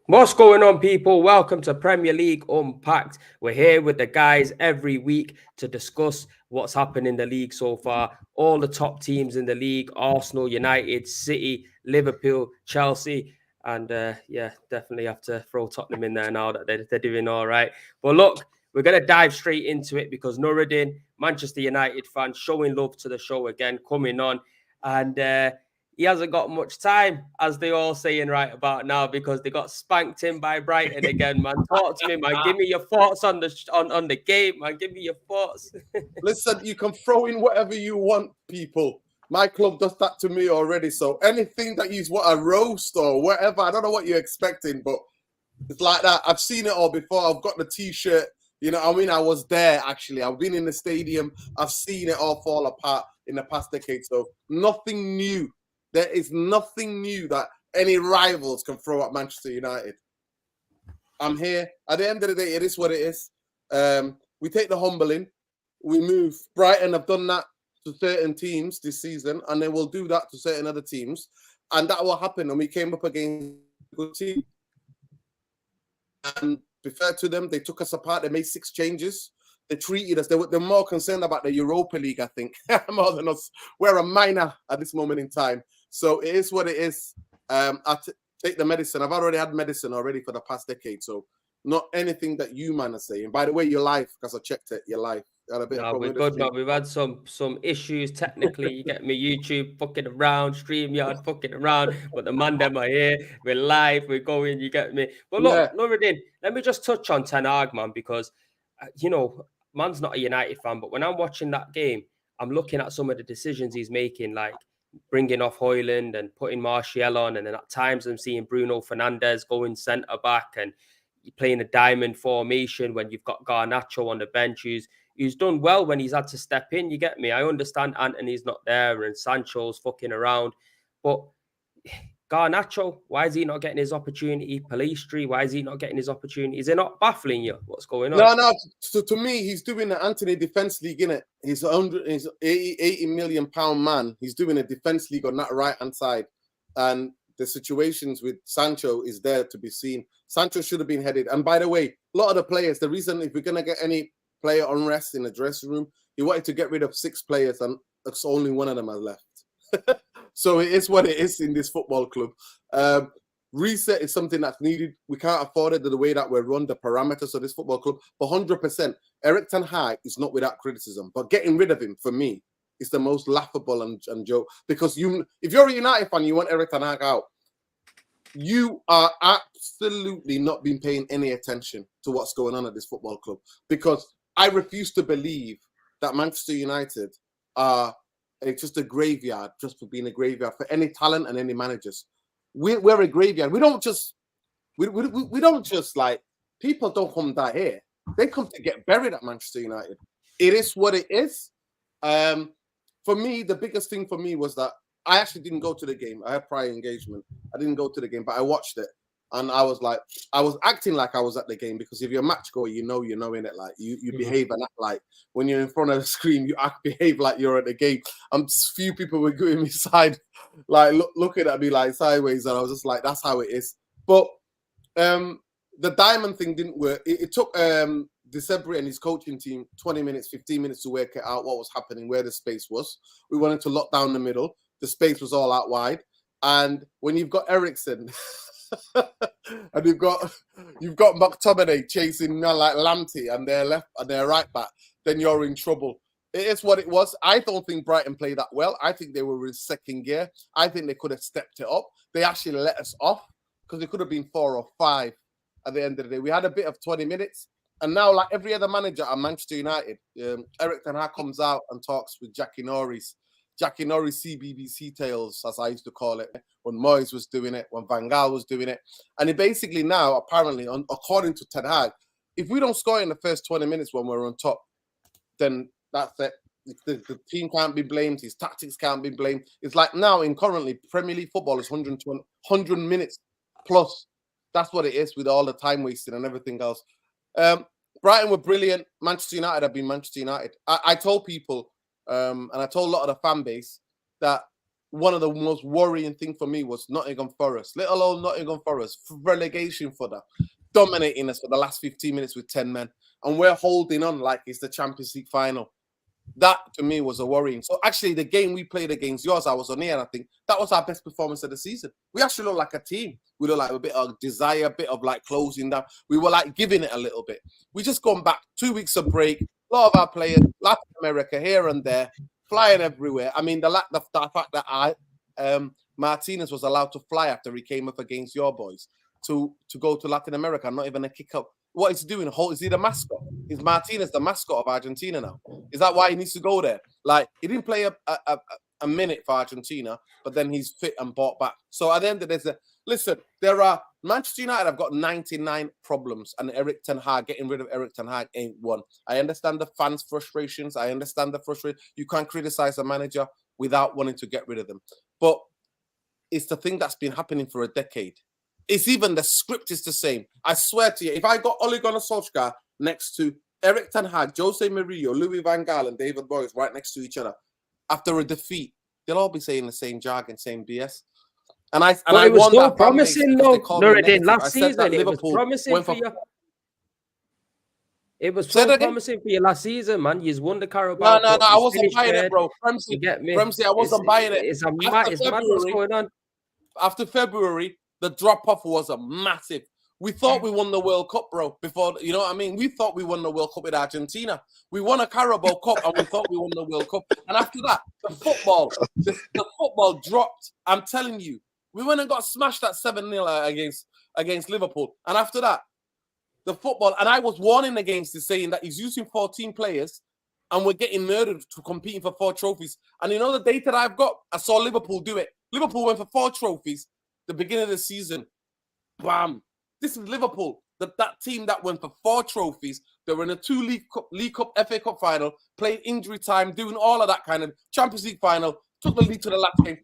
What's going on, people? Welcome to Premier League Unpacked. We're here with the guys every week to discuss what's happened in the league so far. All the top teams in the league: Arsenal, United, City, Liverpool, Chelsea. And definitely have to throw Tottenham in there now that they're doing all right. But look, we're going to dive straight into it because Nuruddin, Manchester United fan, showing love to the show again, coming on. And he hasn't got much time, as they all saying right about now, because they got spanked in by Brighton again, man. Talk to me, man. Give me your thoughts on on the game, man. Give me your thoughts. Listen, you can throw in whatever you want, people. My club does that to me already. So anything that you want a roast or whatever, I don't know what you're expecting, but it's like that. I've seen it all before. I've got the T-shirt. I was there actually. I've been in the stadium. I've seen it all fall apart in the past decade. So nothing new. There is nothing new that any rivals can throw at Manchester United. I'm here. At the end of the day, it is what it is. We take the humbling. We move. Brighton have done that to certain teams this season, and they will do that to certain other teams. And that will happen. And we came up against a good team. And be fair to them, they took us apart. They made 6 changes. They treated us. They're more concerned about the Europa League, I think, more than us. We're a minor at this moment in time. So it is what it is. Take the medicine. I've already had medicine already for the past decade. So not anything that you man are saying. By the way, you're live, because I checked it. You're live. No, we're good, man. We've had some issues technically. You get me, YouTube fucking around, StreamYard fucking around, but the man them are here. We're live. We're going. You get me. But look, Yeah. Nuruddin, let me just touch on Ten Hag, man, because man's not a United fan, but when I'm watching that game, I'm looking at some of the decisions he's making, like bringing off Hoyland and putting Martial on, and then at times I'm seeing Bruno Fernandes going centre back and playing a diamond formation when you've got Garnacho on the bench, who's done well when he's had to step in. You get me? I understand Anthony's not there and Sancho's fucking around, but Garnacho, why is he not getting his opportunity? Palistri, why is he not getting his opportunity? Is it not baffling you? What's going on? No. So to me, he's doing the Anthony Defence League, innit? He's 80 million pound man. He's doing a Defence League on that right hand side, and the situations with Sancho is there to be seen. Sancho should have been headed. And by the way, a lot of the players, the reason if we're gonna get any player unrest in the dressing room, he wanted to get rid of 6 players, and it's only one of them has left. So it is what it is in this football club. Reset is something that's needed. We can't afford it the way that we're run, the parameters of this football club. But 100%, Eric Ten Hag is not without criticism. But getting rid of him, for me, is the most laughable and joke. Because if you're a United fan, you want Eric Ten Hag out. You are absolutely not been paying any attention to what's going on at this football club. Because I refuse to believe that Manchester United are just a graveyard, just for being a graveyard for any talent and any managers. We're a graveyard. We don't just like, people don't come down here. They come to get buried at Manchester United. It is what it is. For me, the biggest thing for me was that I actually didn't go to the game. I had prior engagement. I didn't go to the game, but I watched it. And I was acting like I was at the game, because if you're a match goer, you know in it. Like you behave and act like when you're in front of the screen, behave like you're at the game. Few people were giving me side, like looking at me like sideways, and I was just like, that's how it is. But the diamond thing didn't work. It took December and his coaching team 20 minutes, 15 minutes to work it out what was happening, where the space was. We wanted to lock down the middle. The space was all out wide, and when you've got Eriksen. And you've got McTominay chasing like Lamptey and their left and their right back, then you're in trouble. It is what it was. I don't think Brighton played that well. I think they were in second gear. I think they could have stepped it up. They actually let us off, because it could have been 4 or 5 at the end of the day. We had a bit of 20 minutes, and now, like every other manager at Manchester United, Eric Ten Hag comes out and talks with Jackie Norris CBBC tales, as I used to call it, when Moyes was doing it, when Van Gaal was doing it. And it basically now, apparently, according to Ten Hag, if we don't score in the first 20 minutes when we're on top, then that's it. The team can't be blamed. His tactics can't be blamed. It's like now, in currently, Premier League football is 100 minutes plus. That's what it is, with all the time wasting and everything else. Brighton were brilliant. Manchester United have been Manchester United. I told people, and I told a lot of the fan base, that one of the most worrying things for me was Nottingham Forest, little old Nottingham Forest, relegation fodder, dominating us for the last 15 minutes with 10 men. And we're holding on like it's the Champions League final. That, to me, was a worrying. So, actually, the game we played against yours, I was on here, and I think that was our best performance of the season. We actually looked like a team. We looked like a bit of desire, a bit of like closing down. We were like giving it a little bit. We just gone back 2 weeks of break. A lot of our players, Latin America, here and there, flying everywhere. I mean, the fact that Martinez was allowed to fly after he came up against your boys to go to Latin America, not even a kick up. What is he doing? Is he the mascot? Is Martinez the mascot of Argentina now? Is that why he needs to go there? Like, he didn't play a minute for Argentina, but then he's fit and bought back. So at the end of the day, listen, Manchester United have got 99 problems, and Erik ten Hag, getting rid of Erik ten Hag ain't one. I understand the fans' frustrations. I understand the frustration. You can't criticize a manager without wanting to get rid of them. But it's the thing that's been happening for a decade. It's even the script is the same. I swear to you, if I got Ole Gunnar Solskjaer next to Erik ten Hag, Jose Mourinho, Louis van Gaal, and David Moyes right next to each other after a defeat, they'll all be saying the same jargon, same BS. And I it was won so that promising, though. Nuruddin, Last season, it was promising for you. It was so promising for you last season, man. You won the Carabao. No, I wasn't buying it, bro. Ramsey, I wasn't buying it. It's mad what's going on. After February, the drop-off was a massive. We thought we won the World Cup, bro, before, you know what I mean? We thought we won the World Cup with Argentina. We won a Carabao Cup, and we thought we won the World Cup. And after that, the football dropped. I'm telling you. We went and got smashed at 7-0 against Liverpool. And after that, the football, and I was warning against it, saying that he's using 14 players, and we're getting murdered to competing for 4 trophies. And you know the data that I've got? I saw Liverpool do it. Liverpool went for 4 trophies the beginning of the season. Bam. This is Liverpool, that team that went for 4 trophies. They were in a 2 League Cup, FA Cup final, played injury time, doing all of that kind of Champions League final, took the lead to the last game.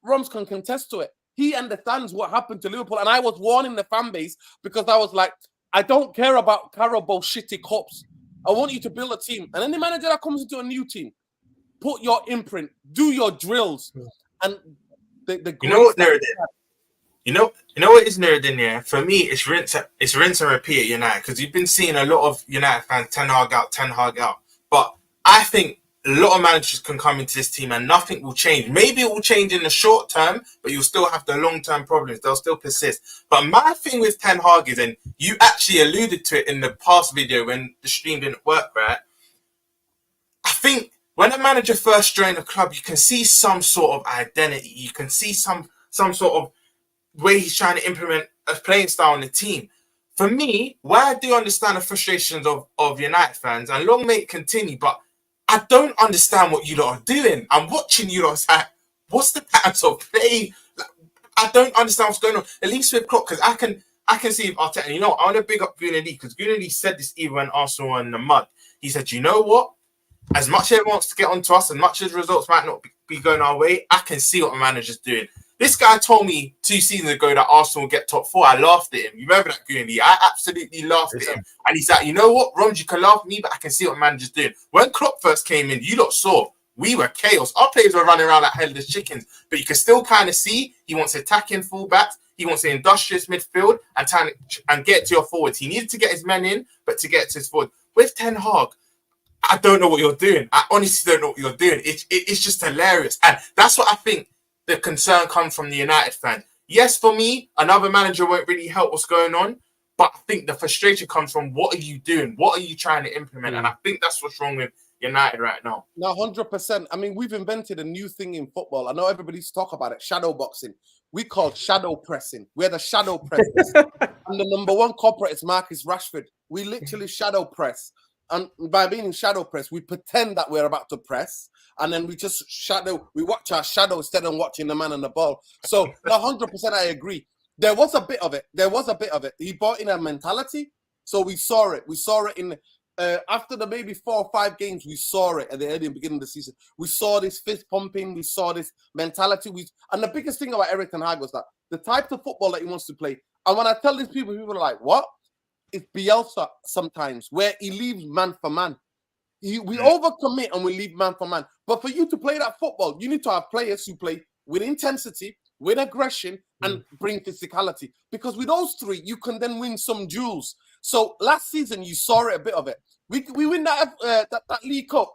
Roms can contest to it. He understands what happened to Liverpool. And I was warning the fan base because I was like, I don't care about Carabao shitty cups. I want you to build a team. And any manager that comes into a new team, put your imprint, do your drills. And the you know what, Nuruddin? You know what is Nuruddin, yeah? For me, it's rinse and repeat at United, because you've been seeing a lot of United fans Ten Hag out. But I think a lot of managers can come into this team and nothing will change. Maybe it will change in the short term, but you'll still have the long-term problems. They'll still persist. But my thing with Ten Hag is, and you actually alluded to it in the past video when the stream didn't work, right? I think when a manager first joined a club, you can see some sort of identity. You can see some sort of way he's trying to implement a playing style on the team. For me, why I do understand the frustrations of United fans, and long may it continue, but I don't understand what you lot are doing. I'm watching you lot like, what's the pattern of play? Like, I don't understand what's going on. At least with Klopp, because I can see if Arteta, you know, I want to big up Gunnar Lee, because Gunnar Lee said this even when Arsenal were in the mud. He said, you know what? As much as everyone wants to get onto us, as much as results might not be going our way, I can see what the manager's doing. This guy told me 2 seasons ago that Arsenal will get top 4. I laughed at him. You remember that, Gunnar Lee? I absolutely laughed at him. And he's like, you know what, Roms, you can laugh at me, but I can see what the manager's doing. When Klopp first came in, you lot saw we were chaos. Our players were running around like headless chickens, but you can still kind of see he wants attacking fullbacks. He wants an industrious midfield and get to your forwards. He needed to get his men in, but to get to his forward. With Ten Hag, I don't know what you're doing. I honestly don't know what you're doing. It's just hilarious. And that's what I think the concern comes from the United fan. Yes, for me, another manager won't really help what's going on, but I think the frustration comes from what are you doing? What are you trying to implement? And I think that's what's wrong with United right now. No, 100%. I mean, we've invented a new thing in football. I know everybody's talk about it, shadow boxing. We call shadow pressing. We're the shadow pressers. And the number 1 corporate is Marcus Rashford. We literally shadow press. And by being in shadow press, we pretend that we're about to press. And then we just we watch our shadow instead of watching the man on the ball. So 100% I agree. There was a bit of it. He brought in a mentality. So we saw it. We saw it in after the maybe 4 or 5 games. We saw it at the early beginning of the season. We saw this fist pumping. We saw this mentality. And the biggest thing about Erik ten Hag was that the type of football that he wants to play. And when I tell these people are like, what? It's Bielsa sometimes, where he leaves man for man. We overcommit and we leave man for man. But for you to play that football, you need to have players who play with intensity, with aggression, and bring physicality. Because with those three, you can then win some duels. So last season, you saw it, a bit of it. We win that League Cup.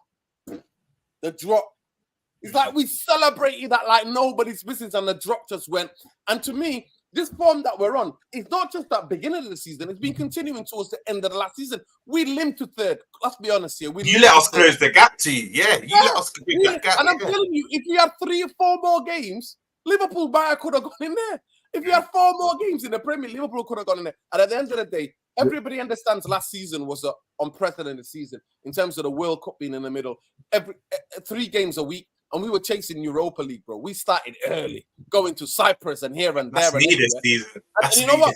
The drop. It's like we celebrated that like nobody's business, and the drop just went. And to me, this form that we're on, it's not just that beginning of the season. It's been continuing towards the end of the last season. We limped to third. Let's be honest here. You let us close the gap to you. Yeah, you let us close that gap. And I'm telling you, if we had 3 or 4 more games, Liverpool could have gone in there. If we had 4 more games in the Premier League, Liverpool could have gone in there. And at the end of the day, everybody understands last season was an unprecedented season in terms of the World Cup being in the middle. 3 games a week. And we were chasing Europa League, bro. We started early, going to Cyprus and here and there. That's needed season. And you know what?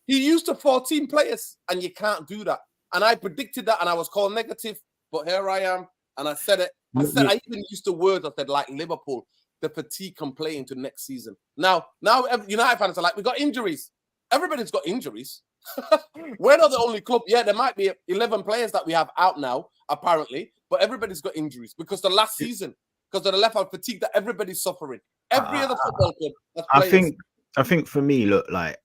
He used to 14 players, and you can't do that. And I predicted that, and I was called negative, but here I am, and I said it. I even used the word. I said, like Liverpool, the fatigue can play into next season. Now United fans are like, we got injuries. Everybody's got injuries. We're not the only club. Yeah, there might be 11 players that we have out now, apparently, but everybody's got injuries because the last season. Because of the left-out fatigue that everybody's suffering. Every other football club. I think for me, look, like,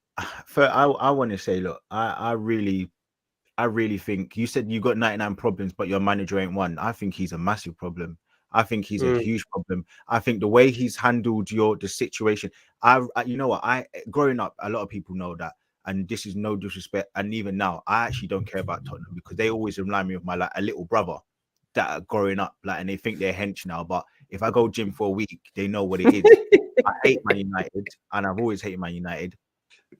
I want to say, look, I really think you said you got 99 problems, but your manager ain't one. I think he's a massive problem. I think he's a huge problem. I think the way he's handled the situation. You know what? Growing up, a lot of people know that, and this is no disrespect. And even now, I actually don't care about Tottenham because they always remind me of my a little brother that are growing up, and they think they're hench now. But if I go gym for a week, they know what it is. I hate Man United, and I've always hated Man United.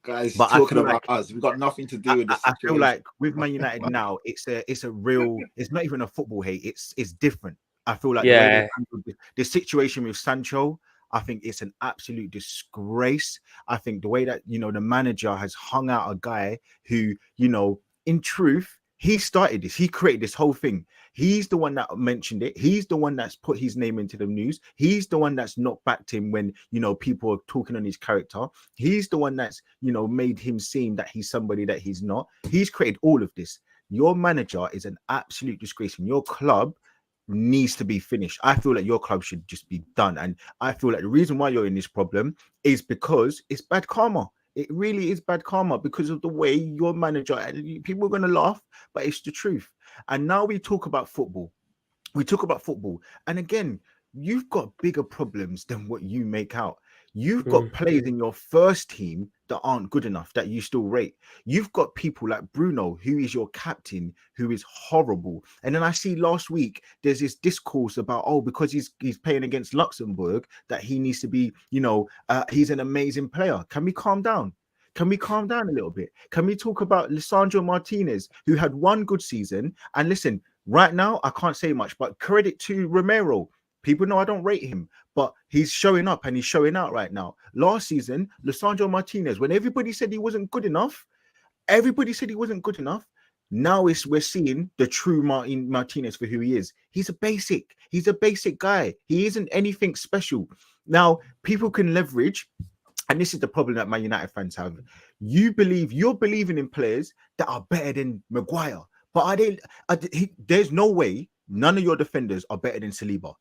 Guys, but talking about us, we've got nothing to do with this. I feel like with Man United now, it's a real. It's not even a football hate. It's different. I feel like the situation with Sancho, I think it's an absolute disgrace. I think the way that the manager has hung out a guy who in truth. He started this. He created this whole thing. He's the one that mentioned it. He's the one that's put his name into the news. He's the one that's not backed him when, people are talking on his character. He's the one that's, made him seem that he's somebody that he's not. He's created all of this. Your manager is an absolute disgrace, and your club needs to be finished. I feel like your club should just be done. And I feel like the reason why you're in this problem is because it's bad karma. It really is bad karma because of the way your manager, and people are going to laugh, but it's the truth. And now we talk about football. And again, you've got bigger problems than what you make out. You've got players in your first team that aren't good enough, that you still rate. You've got people like Bruno, who is your captain, who is horrible. And then I see last week, there's this discourse about, because he's playing against Luxembourg, that he needs to be, he's an amazing player. Can we calm down? Can we calm down a little bit? Can we talk about Lisandro Martinez, who had one good season? And listen, right now, I can't say much, but credit to Romero. People know I don't rate him, but he's showing up and he's showing out right now. Last season, Lisandro Martinez, when everybody said he wasn't good enough, now we're seeing the true Martinez for who he is. He's a basic guy. He isn't anything special. Now, people can leverage, and this is the problem that Man United fans have. You're believing in players that are better than Maguire, but there's no way. None of your defenders are better than Saliba.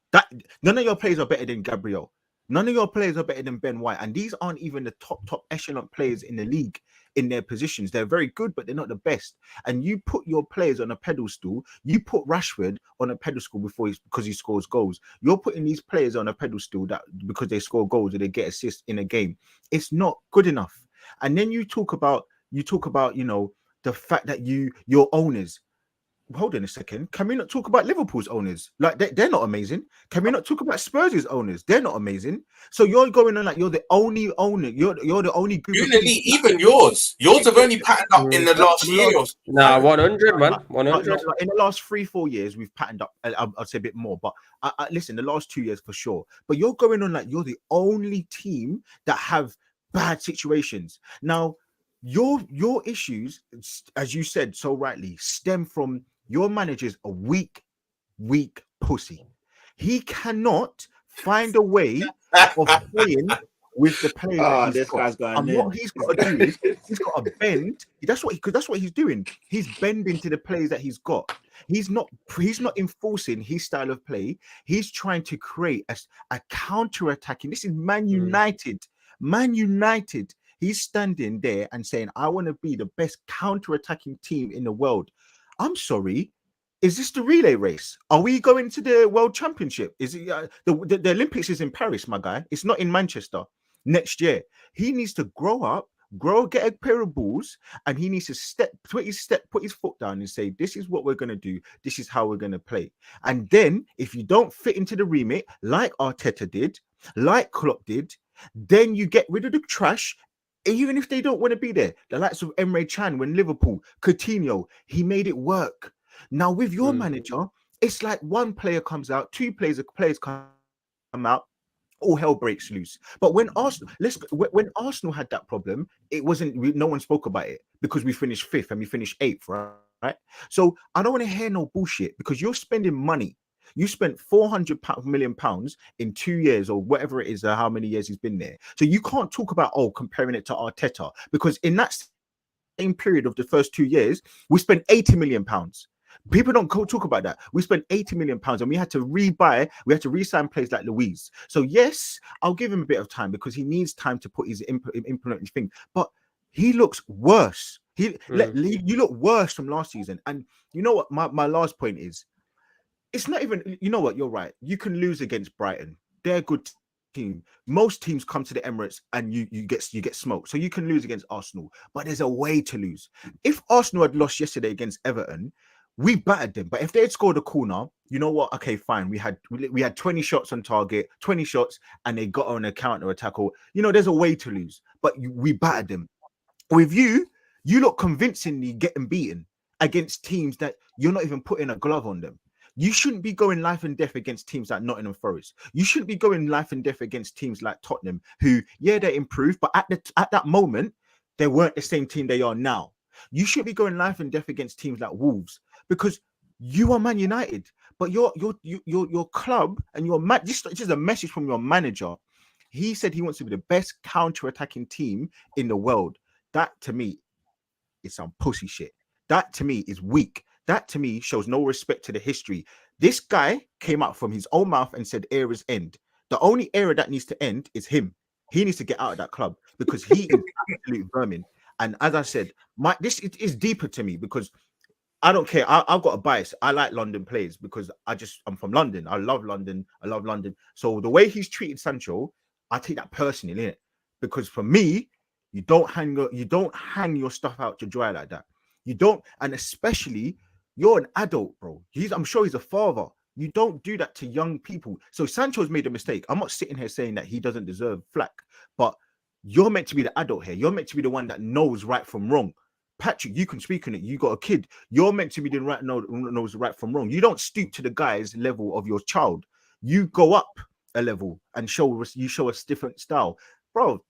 None of your players are better than Gabriel. None of your players are better than Ben White. And these aren't even the top echelon players in the league in their positions. They're very good, but they're not the best. And you put your players on a pedestal. You put Rashford on a pedestal because he scores goals. You're putting these players on a pedestal because they score goals or they get assists in a game. It's not good enough. And then you talk about the fact that your owners. Hold on a second. Can we not talk about Liverpool's owners? Like they're not amazing. Can we not talk about Spurs' owners? They're not amazing. So you're going on like you're the only owner. You're the only group. Even yours have only patterned up in the last year. 100, man. 100. In the last 3-4 years, we've patterned up. I'd say a bit more, but listen, the last 2 years for sure. But you're going on like you're the only team that have bad situations. Now, your issues, as you said so rightly, stem from. Your manager's a weak pussy. He cannot find a way of playing with the players that this guy's going and in. what he's got to do is he's got to bend. That's what he's doing. He's bending to the players that he's got. He's not enforcing his style of play. He's trying to create a counter-attacking. This is Man United. Man United. He's standing there and saying, I want to be the best counter-attacking team in the world. I'm sorry. Is this the relay race? Are we going to the World Championship? Is it the Olympics is in Paris, my guy? It's not in Manchester next year. He needs to grow up, get a pair of balls, and he needs to put his foot down and say, this is what we're going to do. This is how we're going to play. And then if you don't fit into the remit, like Arteta did, like Klopp did, then you get rid of the trash. Even if they don't want to be there, the likes of Emre Can when Liverpool, Coutinho, he made it work. Now with your manager, it's like one player comes out, two players come out, all hell breaks loose. But when Arsenal had that problem, it wasn't. No one spoke about it because we finished 5th and we finished 8th, right? So I don't want to hear no bullshit because you're spending money. You spent £400 million in 2 years or whatever it is, how many years he's been there. So you can't talk about comparing it to Arteta because in that same period of the first 2 years, we spent £80 million. People don't talk about that. We spent £80 million and we had to re-sign players like Luiz. So yes, I'll give him a bit of time because he needs time to put his implement his thing. But he looks worse. You look worse from last season. And you know what? My last point is, it's not even, you know what, you're right. You can lose against Brighton. They're a good team. Most teams come to the Emirates and you get smoked. So you can lose against Arsenal, but there's a way to lose. If Arsenal had lost yesterday against Everton, we battered them. But if they had scored a corner, you know what? Okay, fine. We had 20 shots on target, 20 shots, and they got on a counter attack. Or, you know, there's a way to lose, but we battered them. With you look convincingly getting beaten against teams that you're not even putting a glove on them. You shouldn't be going life and death against teams like Nottingham Forest. You shouldn't be going life and death against teams like Tottenham, who, yeah, they improved, but at that moment, they weren't the same team they are now. You should be going life and death against teams like Wolves because you are Man United. But your club and your this is a message from your manager. He said he wants to be the best counter-attacking team in the world. That to me is some pussy shit. That to me is weak. That to me shows no respect to the history. This guy came out from his own mouth and said eras end. The only era that needs to end is him. He needs to get out of that club because he is absolute vermin. And as I said, this is deeper to me because I don't care. I've got a bias. I like London players because I'm from London. I love London. So the way he's treated Sancho, I take that personally, innit? Because for me, you don't hang your stuff out to dry like that. You don't, and especially you're an adult, bro. I'm sure he's a father. You don't do that to young people. So Sancho's made a mistake. I'm not sitting here saying that he doesn't deserve flack, but you're meant to be the adult here. You're meant to be the one that knows right from wrong. Patrick, you can speak on it. You got a kid. You're meant to be the right knows right from wrong. You don't stoop to the guy's level of your child. You go up a level and show us different style, bro.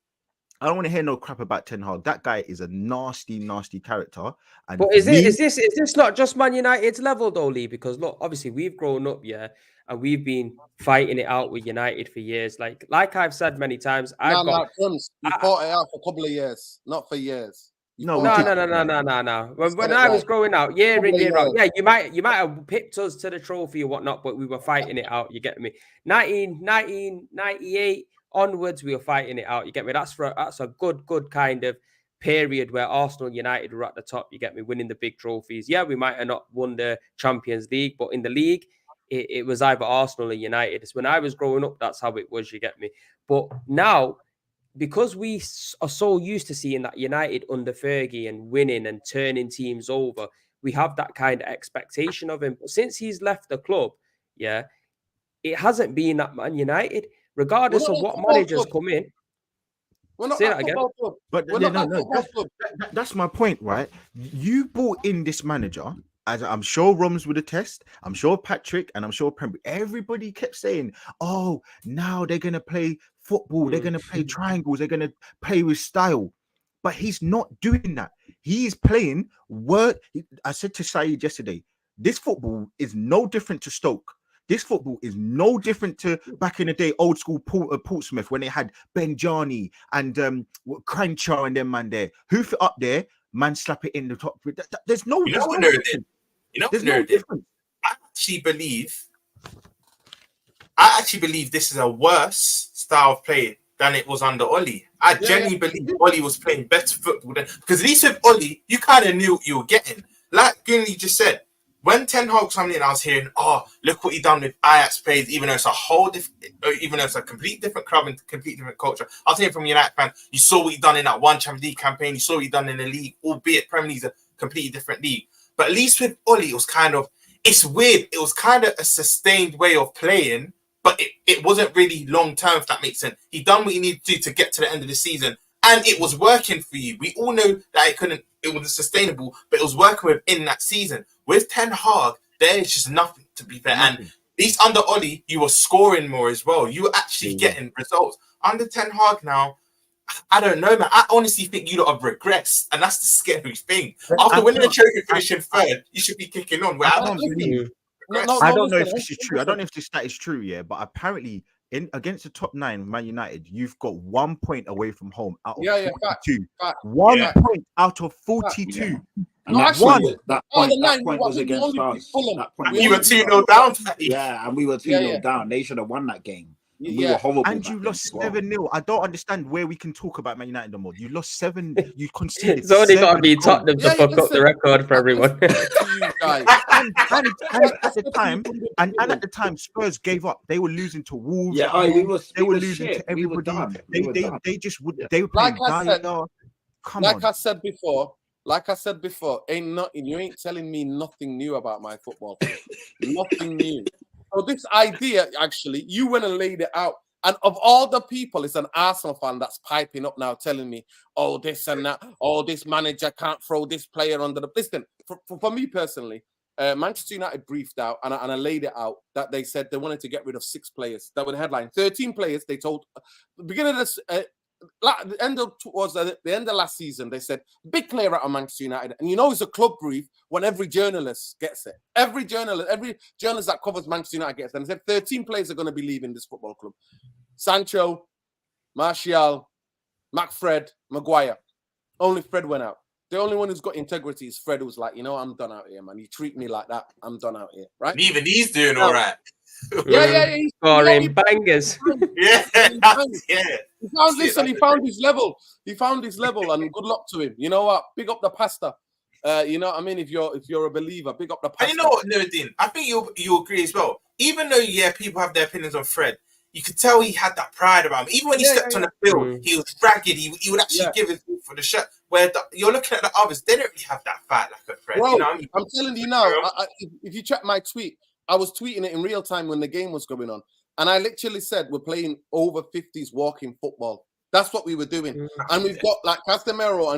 I don't want to hear no crap about Ten Hag. That guy is a nasty, nasty character. And but is this not just Man United's level though, Lee? Because look, obviously we've grown up, yeah, and we've been fighting it out with United for years. Like I've said many times, you fought it out for a couple of years, not for years. No. When I was growing out, year in, year out, yeah, you might have pipped us to the trophy or whatnot, but we were fighting it out. You get me? 1998 onwards, we were fighting it out. You get me? That's a good kind of period where Arsenal and United were at the top. You get me? Winning the big trophies. Yeah, we might have not won the Champions League, but in the league, it was either Arsenal or United. It's when I was growing up, that's how it was. You get me? But now, because we are so used to seeing that United under Fergie and winning and turning teams over, we have that kind of expectation of him. But since he's left the club, yeah, it hasn't been that Man United, regardless of what managers come in. Say that again. But that's my point, right? You brought in this manager, as I'm sure Roms would attest, I'm sure Patrick, and I'm sure Prem. Everybody kept saying, "Oh, now they're gonna play football. They're gonna play triangles. They're gonna play with style." But he's not doing that. He's playing work. I said to Saeed yesterday, this football is no different to Stoke. This football is no different to back in the day, old school Portsmouth, when they had Ben Jarney and Crenshaw and them man there. Hoof it up there, man, slap it in the top. There's no. You know there's what no Nerd did? You know what There's no Nerd did? difference. I actually believe this is a worse style of play than it was under Oli. I genuinely believe Oli was playing better football than, because at least with Oli, you kind of knew what you were getting. Like Gunley just said, when Ten Hag coming in, I was hearing, "Oh, look what he done with Ajax players." Even though it's even though it's a complete different club and complete different culture, I was hearing from United fans, you saw what he done in that one Champions League campaign. You saw what he done in the league, albeit Premier League's a completely different league. But at least with Oli, it was kind of, it's weird. It was kind of a sustained way of playing, but it wasn't really long term, if that makes sense. He done what he needed to do to get to the end of the season, and it was working for you. We all know that it wasn't sustainable, but it was working within that season. With Ten Hag, there is just nothing, to be fair. And at least under Oli, you were scoring more as well. You were actually getting results. Under Ten Hag now, I don't know, man. I honestly think you lot have regressed, and that's the scary thing. After winning the trophy, finishing third, you should be kicking on. I don't know if this is true. I don't know if this stat is true, but apparently against the top 9, Man United, you've got 1 point away from home out of 42. Fact. 1 point out of 42. And that point was against us. You were 2-0 down. Yeah, and we were 2-0 down. They should have won that game. We were horrible. And you lost 7-0. I don't understand where we can talk about Man United no more. You lost 7. You conceded. It's only got to be Tottenham to fuck up the record for everyone. and at the time, Spurs gave up. They were losing to Wolves. They were losing to everybody. They were playing Come on. Like I said before, you ain't telling me nothing new about my football. Nothing new. So this idea, actually, you went and laid it out. And of all the people, it's an Arsenal fan that's piping up now telling me, oh, this and that, oh, this manager can't throw this player under the... Listen, for me personally, Manchester United briefed out, and I laid it out, that they said they wanted to get rid of 6 players. That were the headline. 13 players, they told... beginning of this... towards the end of last season, they said big player out of Manchester United, and it's a club brief when every journalist gets it. Every journalist that covers Manchester United gets it. And they said 13 players are going to be leaving this football club: Sancho, Martial, McFred, Maguire. Only Fred went out. The only one who's got integrity is Fred, who's like, I'm done out here, man. You treat me like that, I'm done out here, right? And even he's doing all right. He's scoring bangers. He found his level. He found his level, and good luck to him. You know what? Big up the pastor. You know what I mean? If you're a believer, big up the pastor. And you know what, Nuruddin? I think you agree as well. Even though people have their opinions on Fred, you could tell he had that pride about him. Even when he stepped on the field, he was ragged. He would actually give his all for the shirt. Where you're looking at the others, they don't really have that fight like a Fred. Bro, you know what I mean? I'm telling you now. If you check my tweet, I was tweeting it in real time when the game was going on. And I literally said, we're playing over 50s walking football. That's what we were doing. And we've got like Casemiro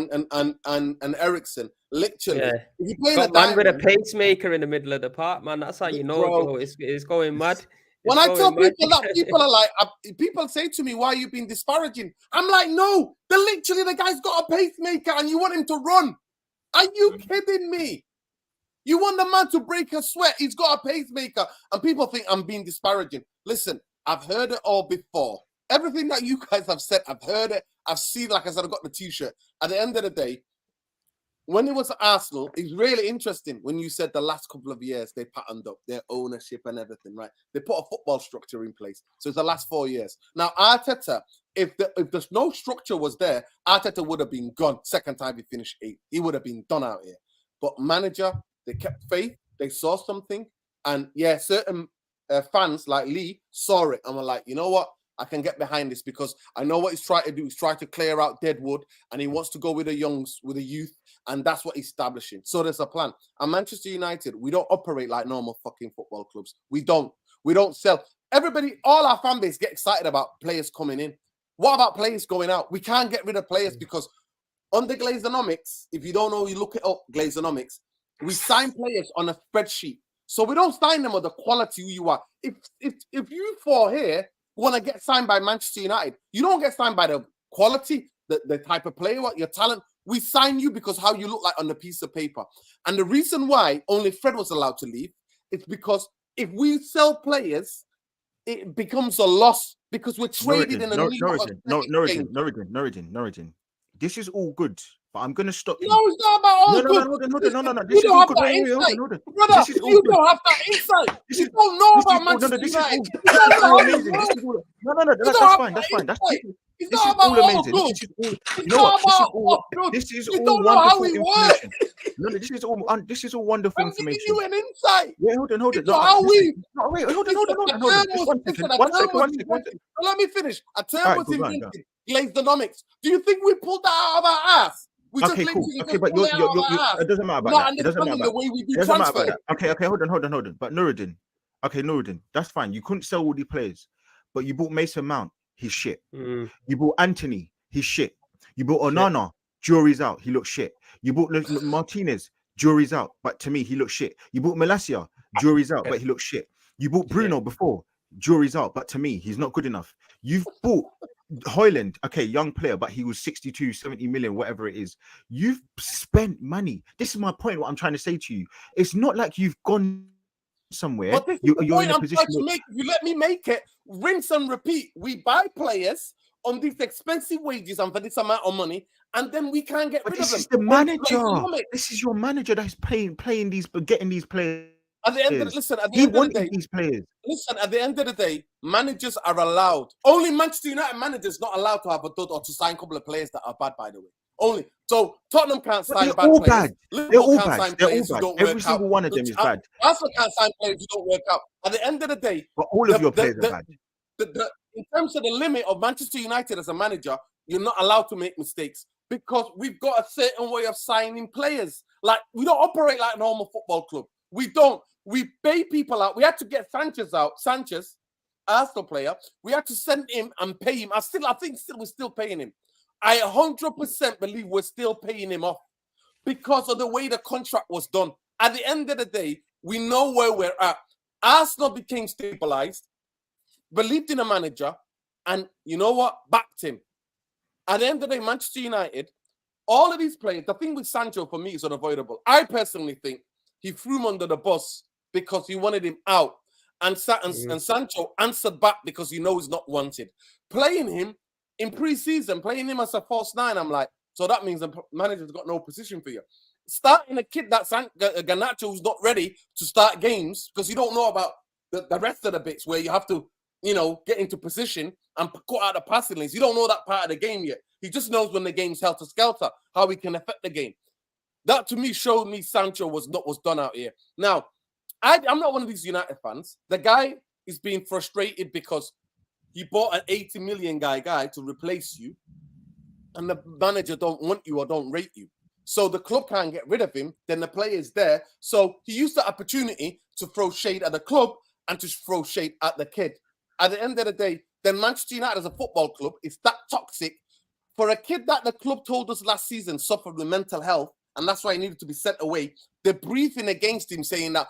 and Ericsson. Literally. Yeah. If you play man with a pacemaker in the middle of the park, man, that's how you know it's going mad. When I tell people that, people are like, people say to me, why are you being disparaging? I'm like, no, the guy's got a pacemaker and you want him to run. Are you kidding me? You want the man to break a sweat. He's got a pacemaker. And people think I'm being disparaging. Listen, I've heard it all before. Everything that you guys have said, I've heard it. I've seen, like I said, I've got the T-shirt. At the end of the day, when it was Arsenal, it's really interesting when you said the last couple of years they patterned up their ownership and everything, right? They put a football structure in place. So it's the last 4 years. Now, Arteta, if there's no structure was there, Arteta would have been gone. Second time he finished 8th. He would have been done out here. But manager... They kept faith. They saw something. And certain fans like Lee saw it and were like, you know what? I can get behind this because I know what he's trying to do. He's trying to clear out deadwood and he wants to go with the youth. And that's what he's establishing. So there's a plan. And Manchester United, we don't operate like normal fucking football clubs. We don't sell. Everybody, all our fan base get excited about players coming in. What about players going out? We can't get rid of players because under Glazonomics, if you don't know, you look it up, Glazonomics, we sign players on a spreadsheet. So we don't sign them on the quality who you are. If you four here want to get signed by Manchester United, you don't get signed by the quality, the type of player, what your talent. We sign you because how you look like on the piece of paper. And the reason why only Fred was allowed to leave is because if we sell players, it becomes a loss because we're traded in a Norwich. This is all good, but I'm going to stop you. No, it's not about all good. No. You don't have that insight. Brother, you don't have that insight. You don't know about Manchester United. That's fine. It's not about all good. This is all wonderful information. No, this is all wonderful information. I'm giving you an insight. Yeah, hold on. Hold on. Let me finish. A term was invented. Glazedonomics. Do you think we pulled that out of our ass? Okay, cool. Okay, but it doesn't matter about that. It doesn't matter about that. Okay, hold on. But Nuruddin, that's fine. You couldn't sell all the players, but you bought Mason Mount. He's shit. You bought Anthony. He's shit. You bought Onana. Jury's out. He looks shit. You bought Martinez. Jury's out. But to me, he looks shit. You bought Malacia. Jury's out. But he looks shit. You bought Bruno before. Jury's out. But to me, he's not good enough. You've bought Højlund, okay, young player, but he was 62, 70 million, whatever it is. You've spent money. This is my point, what I'm trying to say to you. It's not like you've gone somewhere. But you're in a position to make. If you let me make it, rinse and repeat. We buy players on these expensive wages and for this amount of money, and then we can't get rid of them. This is the manager. This is your manager that's playing these, getting these players. At the end of the end of the day, managers are allowed. Only Manchester United managers not allowed to have a dud or to sign a couple of players that are bad, by the way. Only. So Tottenham can't sign bad players. They're all bad. Every single one of them is bad. Arsenal can't sign players who don't work out. At the end of the day, but all of your players are bad. In terms of the limit of Manchester United as a manager, you're not allowed to make mistakes because we've got a certain way of signing players. Like, we don't operate like a normal football club. We don't. We pay people out. We had to get Sanchez out. Sanchez, Arsenal player. We had to send him and pay him. I think we're still paying him. I 100% believe we're still paying him off because of the way the contract was done. At the end of the day, we know where we're at. Arsenal became stabilized, believed in a manager, and you know what? Backed him. At the end of the day, Manchester United, all of these players, the thing with Sancho for me is unavoidable. I personally think he threw him under the bus because he wanted him out. And Sancho answered back because he knows he's not wanted. Playing him in pre-season, playing him as a false nine, I'm like, so that means the manager's got no position for you. Starting a kid that's Garnacho who's not ready to start games because you don't know about the rest of the bits where you have to, get into position and cut out the passing lanes. You don't know that part of the game yet. He just knows when the game's helter-skelter, how he can affect the game. That to me showed me Sancho was done out here. Now, I'm not one of these United fans. The guy is being frustrated because he bought an 80 million guy to replace you, and the manager don't want you or don't rate you. So the club can't get rid of him. Then the player is there. So he used the opportunity to throw shade at the club and to throw shade at the kid. At the end of the day, then Manchester United as a football club is that toxic. For a kid that the club told us last season suffered with mental health, and that's why he needed to be sent away. They're briefing against him saying that,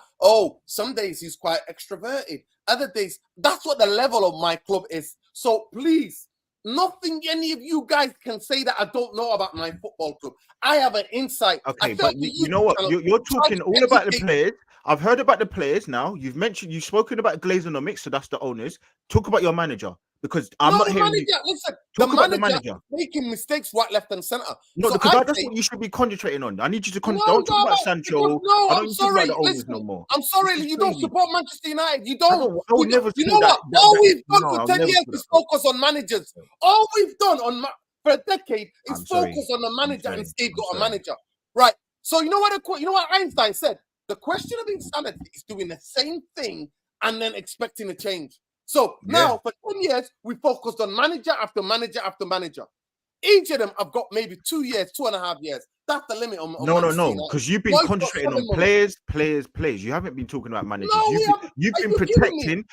some days he's quite extroverted. Other days, that's what the level of my club is. So please, nothing any of you guys can say that I don't know about my football club. I have an insight. Okay, but you know what? You're talking all about the players. I've heard about the players now. You've spoken about Glazedonomics, so that's the owners. Talk about your manager. Because I'm not hearing you. Listen, talk about the manager making mistakes right, left, and center. No, so because that's what you should be concentrating on. I need you to don't talk about Sancho. I'm sorry. Listen, no more. I'm sorry, you don't support Manchester United. You don't. I would never. You know what? All we've done for 10 years is focus on managers. All we've done for a decade is focus on the manager and scapegoat a manager. Right. So you know what Einstein said? The question of insanity is doing the same thing and then expecting a change. So now, for 10 years, we focused on manager after manager after manager. Each of them have got maybe 2 years, 2.5 years. That's the limit on No, because you've been concentrating on players. You haven't been talking about managers. You've been protecting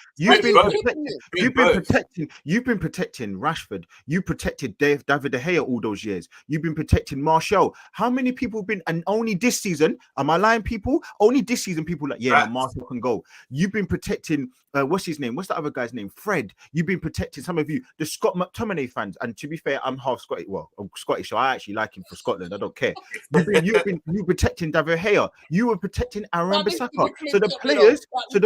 Rashford. You protected David De Gea all those years. You've been protecting Martial. How many people have been, and only this season, am I lying, people? Only this season, people like, Martial can go. You've been protecting, what's his name? What's the other guy's name? Fred. You've been protecting some of you, the Scott McTominay fans. And to be fair, I'm half Scottish. Well, I'm Scottish, so I actually like him for Scotland. I don't care. You protecting David Gea. You were protecting Aaron That needs to Bissaka. be So the cleared, you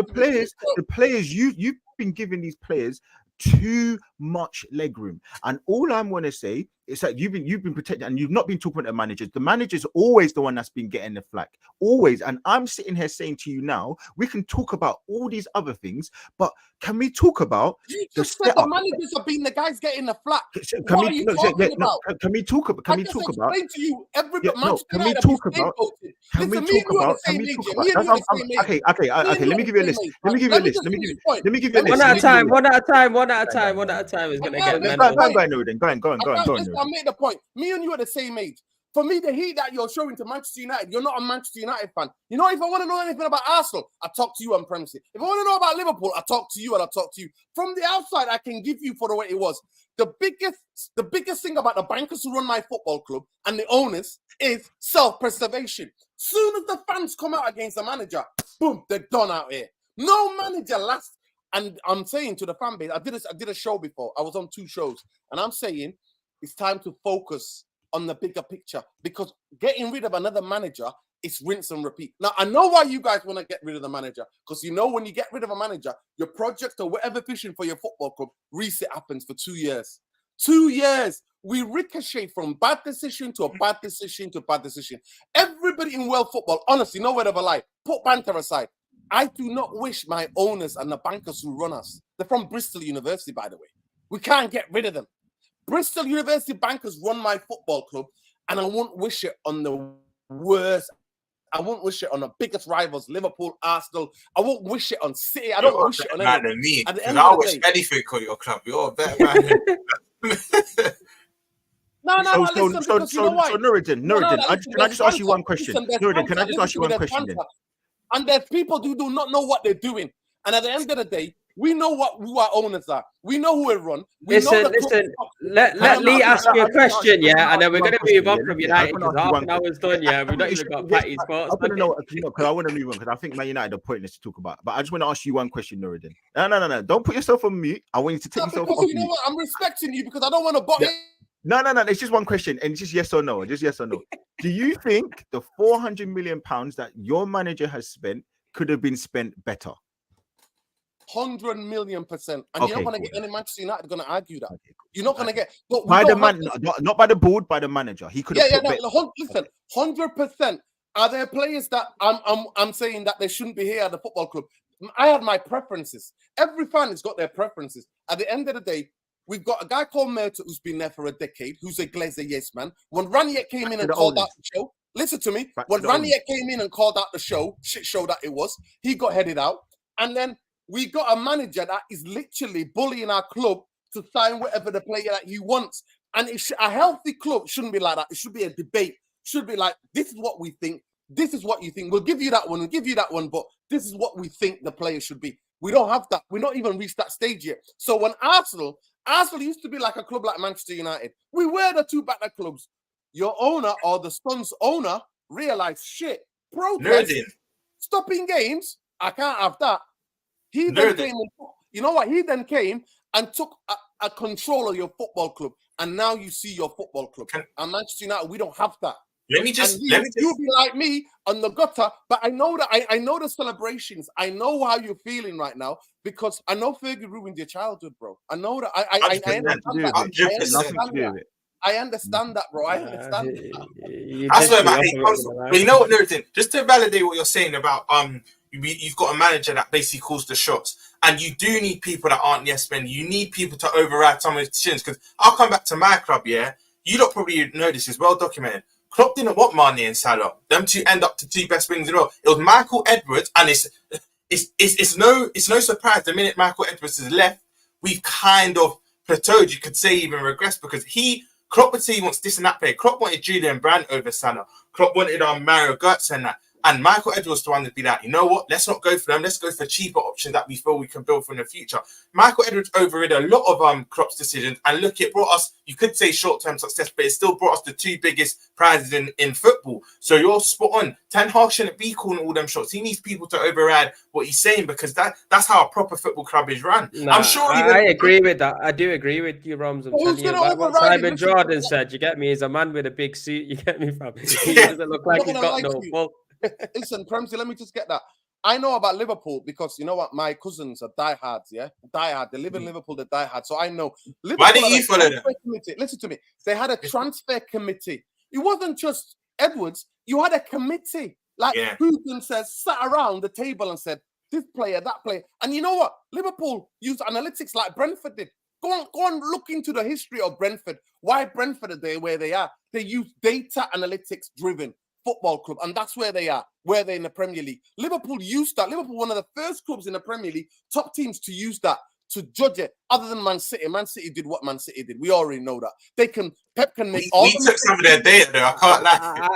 know. players, you've been giving these players too much leg room. And all I'm going to say is that you've been protected, and you've not been talking about the managers. The manager's always the one that's been getting the flack, always. And I'm sitting here saying to you now, we can talk about all these other things, but can we talk about You just said the managers have been the guys getting the flack. Can What are you talking about? Can we talk about? I just explained to you, everybody. Can we talk about? Can we talk about? Okay. Let me give you a list. Let me give you a list. One at a time. One at a time is gonna get mental. Go on. I'll make the point. Me and you are the same age. For me, the heat that you're showing to Manchester United, you're not a Manchester United fan. You know, if I want to know anything about Arsenal, I talk to you on premises. If I want to know about Liverpool, I talk to you and I talk to you. From the outside, I can give you for the way it was. The biggest thing about the bankers who run my football club and the owners is self-preservation. Soon as the fans come out against the manager, boom, they're done out here. No manager lasts. And I'm saying to the fan base, I did a show before. I was on 2 shows, and I'm saying it's time to focus on the bigger picture, because getting rid of another manager is rinse and repeat. Now, I know why you guys want to get rid of the manager, because you know when you get rid of a manager, your project or whatever vision for your football club, reset happens for 2 years. 2 years. We ricochet from bad decision to a bad decision to a bad decision. Everybody in world football, honestly, no word of a lie, put banter aside. I do not wish my owners and the bankers who run us. They're from Bristol University, by the way. We can't get rid of them. Bristol University bankers run my football club, and I won't wish it on the worst. I won't wish it on the biggest rivals, Liverpool, Arsenal. I won't wish it on City. I don't wish it on anyone. Than me. I wish anything for your club. You're a better man. Listen, because you know why? So Nuruddin, can I just ask you one question? Nuruddin, can I just ask you one question then? And there's people who do not know what they're doing. And at the end of the day, we know who our owners are. We know who we run. Listen. Let Lee ask you a question, yeah, and then we're going to move on from United because half an hour's done, yeah. We've not even got Patty's thoughts. I don't know, because I want to move on, because I think Man United are pointless to talk about. But I just want to ask you one question, Nuruddin. No. Don't put yourself on mute. I want you to take yourself off mute. You know what? I'm respecting you because I don't want to butt in. No. It's just one question, and it's just yes or no. Just yes or no. Do you think the £400 million that your manager has spent could have been spent better? 100 million%. And you're not going to get any Manchester United going to argue that. You're not going to get... By the man, not by the board, by the manager. He could have... Listen, 100%. Are there players that I'm saying that they shouldn't be here at the football club? I had my preferences. Every fan has got their preferences. At the end of the day, we've got a guy called Merta who's been there for a decade, who's a Glazer yes man. When Ranieri came in and called out the show, listen to me. When Ranieri came in and called out the show, shit show that it was, he got headed out. And then we got a manager that is literally bullying our club to sign whatever the player that he wants. And a healthy club shouldn't be like that. It should be a debate. It should be like, this is what we think. This is what you think. We'll give you that one. We'll give you that one. But this is what we think the player should be. We don't have that. We're not even reached that stage yet. So when Arsenal used to be like a club like Manchester United. We were the 2 batter clubs. Your owner or the Suns owner realized, shit, protest, stopping games. I can't have that. He then came and, you know what? He then came and took a control of your football club. And now you see your football club. And Manchester United, we don't have that. Let me just you be like me on the gutter, but I know that I know the celebrations. I know how you're feeling right now because I know Fergie ruined your childhood, bro. I know that. I understand that, bro. I understand that. I swear, man. But you know what, Nuruddin? Just to validate what you're saying about you've got a manager that basically calls the shots, and you do need people that aren't yes men. You need people to override some of the decisions. Because I'll come back to my club. Yeah, you don't probably know this is well documented. Klopp didn't want Mane and Salah. Them two end up to 2 best wings in a row. It was Michael Edwards, and it's no surprise the minute Michael Edwards has left, we've kind of plateaued. You could say even regressed because Klopp would say he wants this and that player. Klopp wanted Julian Brandt over Salah. Klopp wanted Mario Götze and that. And Michael Edwards was the one to be like, you know what? Let's not go for them. Let's go for cheaper options that we feel we can build for in the future. Michael Edwards overrid a lot of Klopp's decisions, and look, it brought us, you could say short-term success, but it still brought us the two biggest prizes in football. So you're spot on. Ten Hag shouldn't be calling all them shots. He needs people to override what he's saying, because that's how a proper football club is run. Nah, I'm sure I agree with that. I do agree with you, Roms. I'm telling you, like what Simon Jordan said, you get me? He's a man with a big suit. You get me, fam? He doesn't look like he's got no ball. Listen, Premsy, let me just get that. I know about Liverpool because you know what? My cousins are diehards, yeah? Diehard. They live in Liverpool, they're diehard. So I know. Liverpool. Why did you follow them? Listen to me. They had a transfer committee. It wasn't just Edwards. You had a committee. Like Hogan says, sat around the table and said, this player, that player. And you know what? Liverpool used analytics like Brentford did. Go on, look into the history of Brentford. Why Brentford are they where they are? They use data analytics driven football club, and that's where they are, where they're in the Premier League. Liverpool used that. Liverpool, one of the first clubs in the Premier League, top teams to use that, to judge it, other than Man City. Man City did what Man City did. We already know that. Pep can make all. We took some of their data, though. I can't lie.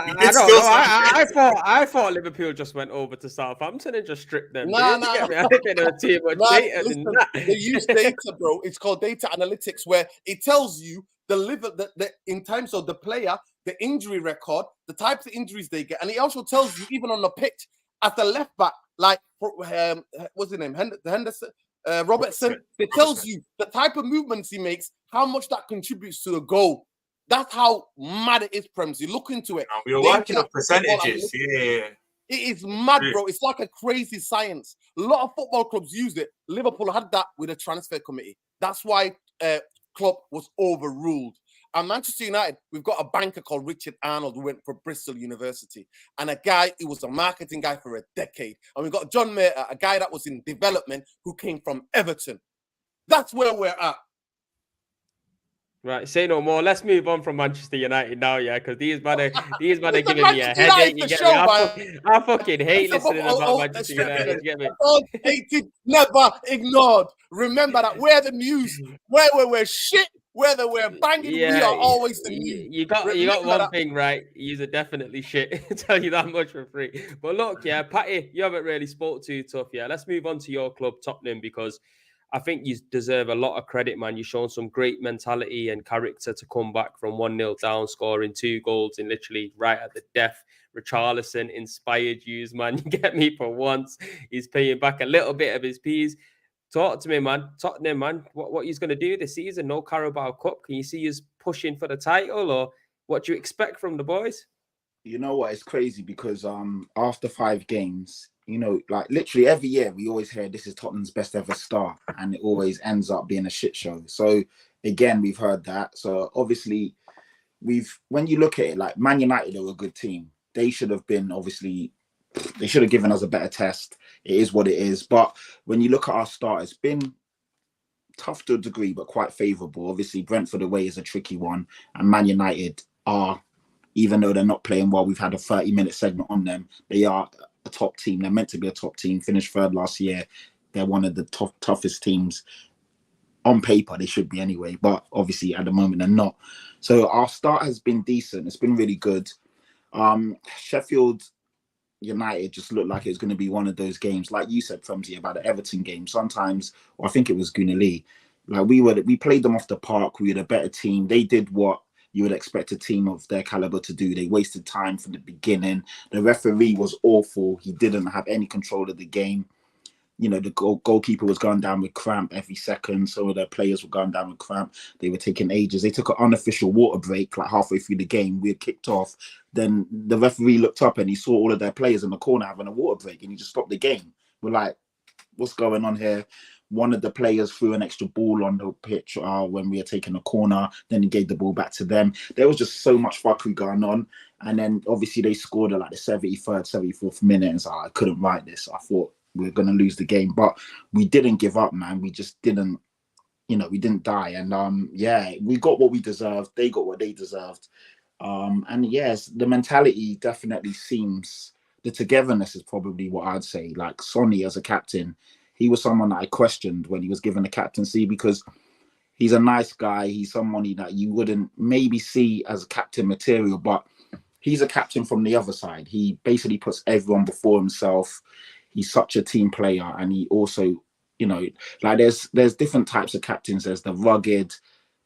I thought Liverpool just went over to Southampton and just stripped them. Nah. I think they know too much data than that. They use data, bro. It's called data analytics, where it tells you the in terms of the player, the injury record, the types of injuries they get, and it also tells you even on the pitch at the left back, like what's his name, Henderson. Robertson, it tells you the type of movements he makes, how much that contributes to the goal. That's how mad it is, Prems. You look into it. We were working on percentages. Yeah. It is mad, bro. It's like a crazy science. A lot of football clubs use it. Liverpool had that with a transfer committee. That's why Klopp was overruled. And Manchester United, we've got a banker called Richard Arnold who went for Bristol University, and a guy who was a marketing guy for a decade. And we've got John Mayer, a guy that was in development who came from Everton. That's where we're at. Right, say no more. Let's move on from Manchester United now, yeah, because these man are giving me a headache. You get me? I fucking hate listening about Manchester United. You get me? Never ignored. Remember that we're the news. Where we're shit, whether we're banging, we are always the news. You got one thing right. You're definitely shit. I tell you that much for free. But look, yeah, Patty, you haven't really spoke too tough. Yeah, let's move on to your club, Tottenham, because I think you deserve a lot of credit, man. You've shown some great mentality and character to come back from 1-0 down, scoring 2 goals and literally right at the death. Richarlison inspired you, man. You get me? For once, he's paying back a little bit of his P's. Talk to me, man. Tottenham, man. What he's going to do this season? No Carabao Cup. Can you see us pushing for the title, or what do you expect from the boys? You know what? It's crazy because after 5 games, you know, like literally every year we always hear this is Tottenham's best ever start, and it always ends up being a shit show. So again, we've heard that. So obviously, when you look at it, like Man United are a good team. They should have been they should have given us a better test. It is what it is. But when you look at our start, it's been tough to a degree, but quite favourable. Obviously, Brentford away is a tricky one, and Man United are, even though they're not playing well, we've had a 30-minute segment on them. They are a top team. They're meant to be a top team. Finished 3rd last year. They're one of the toughest teams on paper. They should be anyway, but obviously at the moment they're not. So our start has been decent. It's been really good. Sheffield United just looked like it was going to be one of those games, like you said, Femsy, about the Everton game. Sometimes, or I think it was Gunali. Like we played them off the park. We had a better team. They did what you would expect a team of their caliber to do. They wasted time from the beginning. The referee was awful. He didn't have any control of the game. You know, the goalkeeper was going down with cramp every second. Some of their players were going down with cramp. They were taking ages. They took an unofficial water break like halfway through the game. We had kicked off. Then the referee looked up and he saw all of their players in the corner having a water break, and he just stopped the game. We're like, what's going on here? One of the players threw an extra ball on the pitch when we were taking a corner. Then he gave the ball back to them. There was just so much fuckery going on. And then obviously they scored at like the 73rd, 74th minute. And so I couldn't write this. I thought we were going to lose the game. But we didn't give up, man. We just didn't, we didn't die. And we got what we deserved. They got what they deserved. And yes, the mentality definitely seems, the togetherness is probably what I'd say. Like Sonny as a captain, he was someone that I questioned when he was given the captaincy, because he's a nice guy. He's someone that you wouldn't maybe see as captain material, but he's a captain from the other side. He basically puts everyone before himself. He's such a team player, and he also, you know, like there's different types of captains. There's the rugged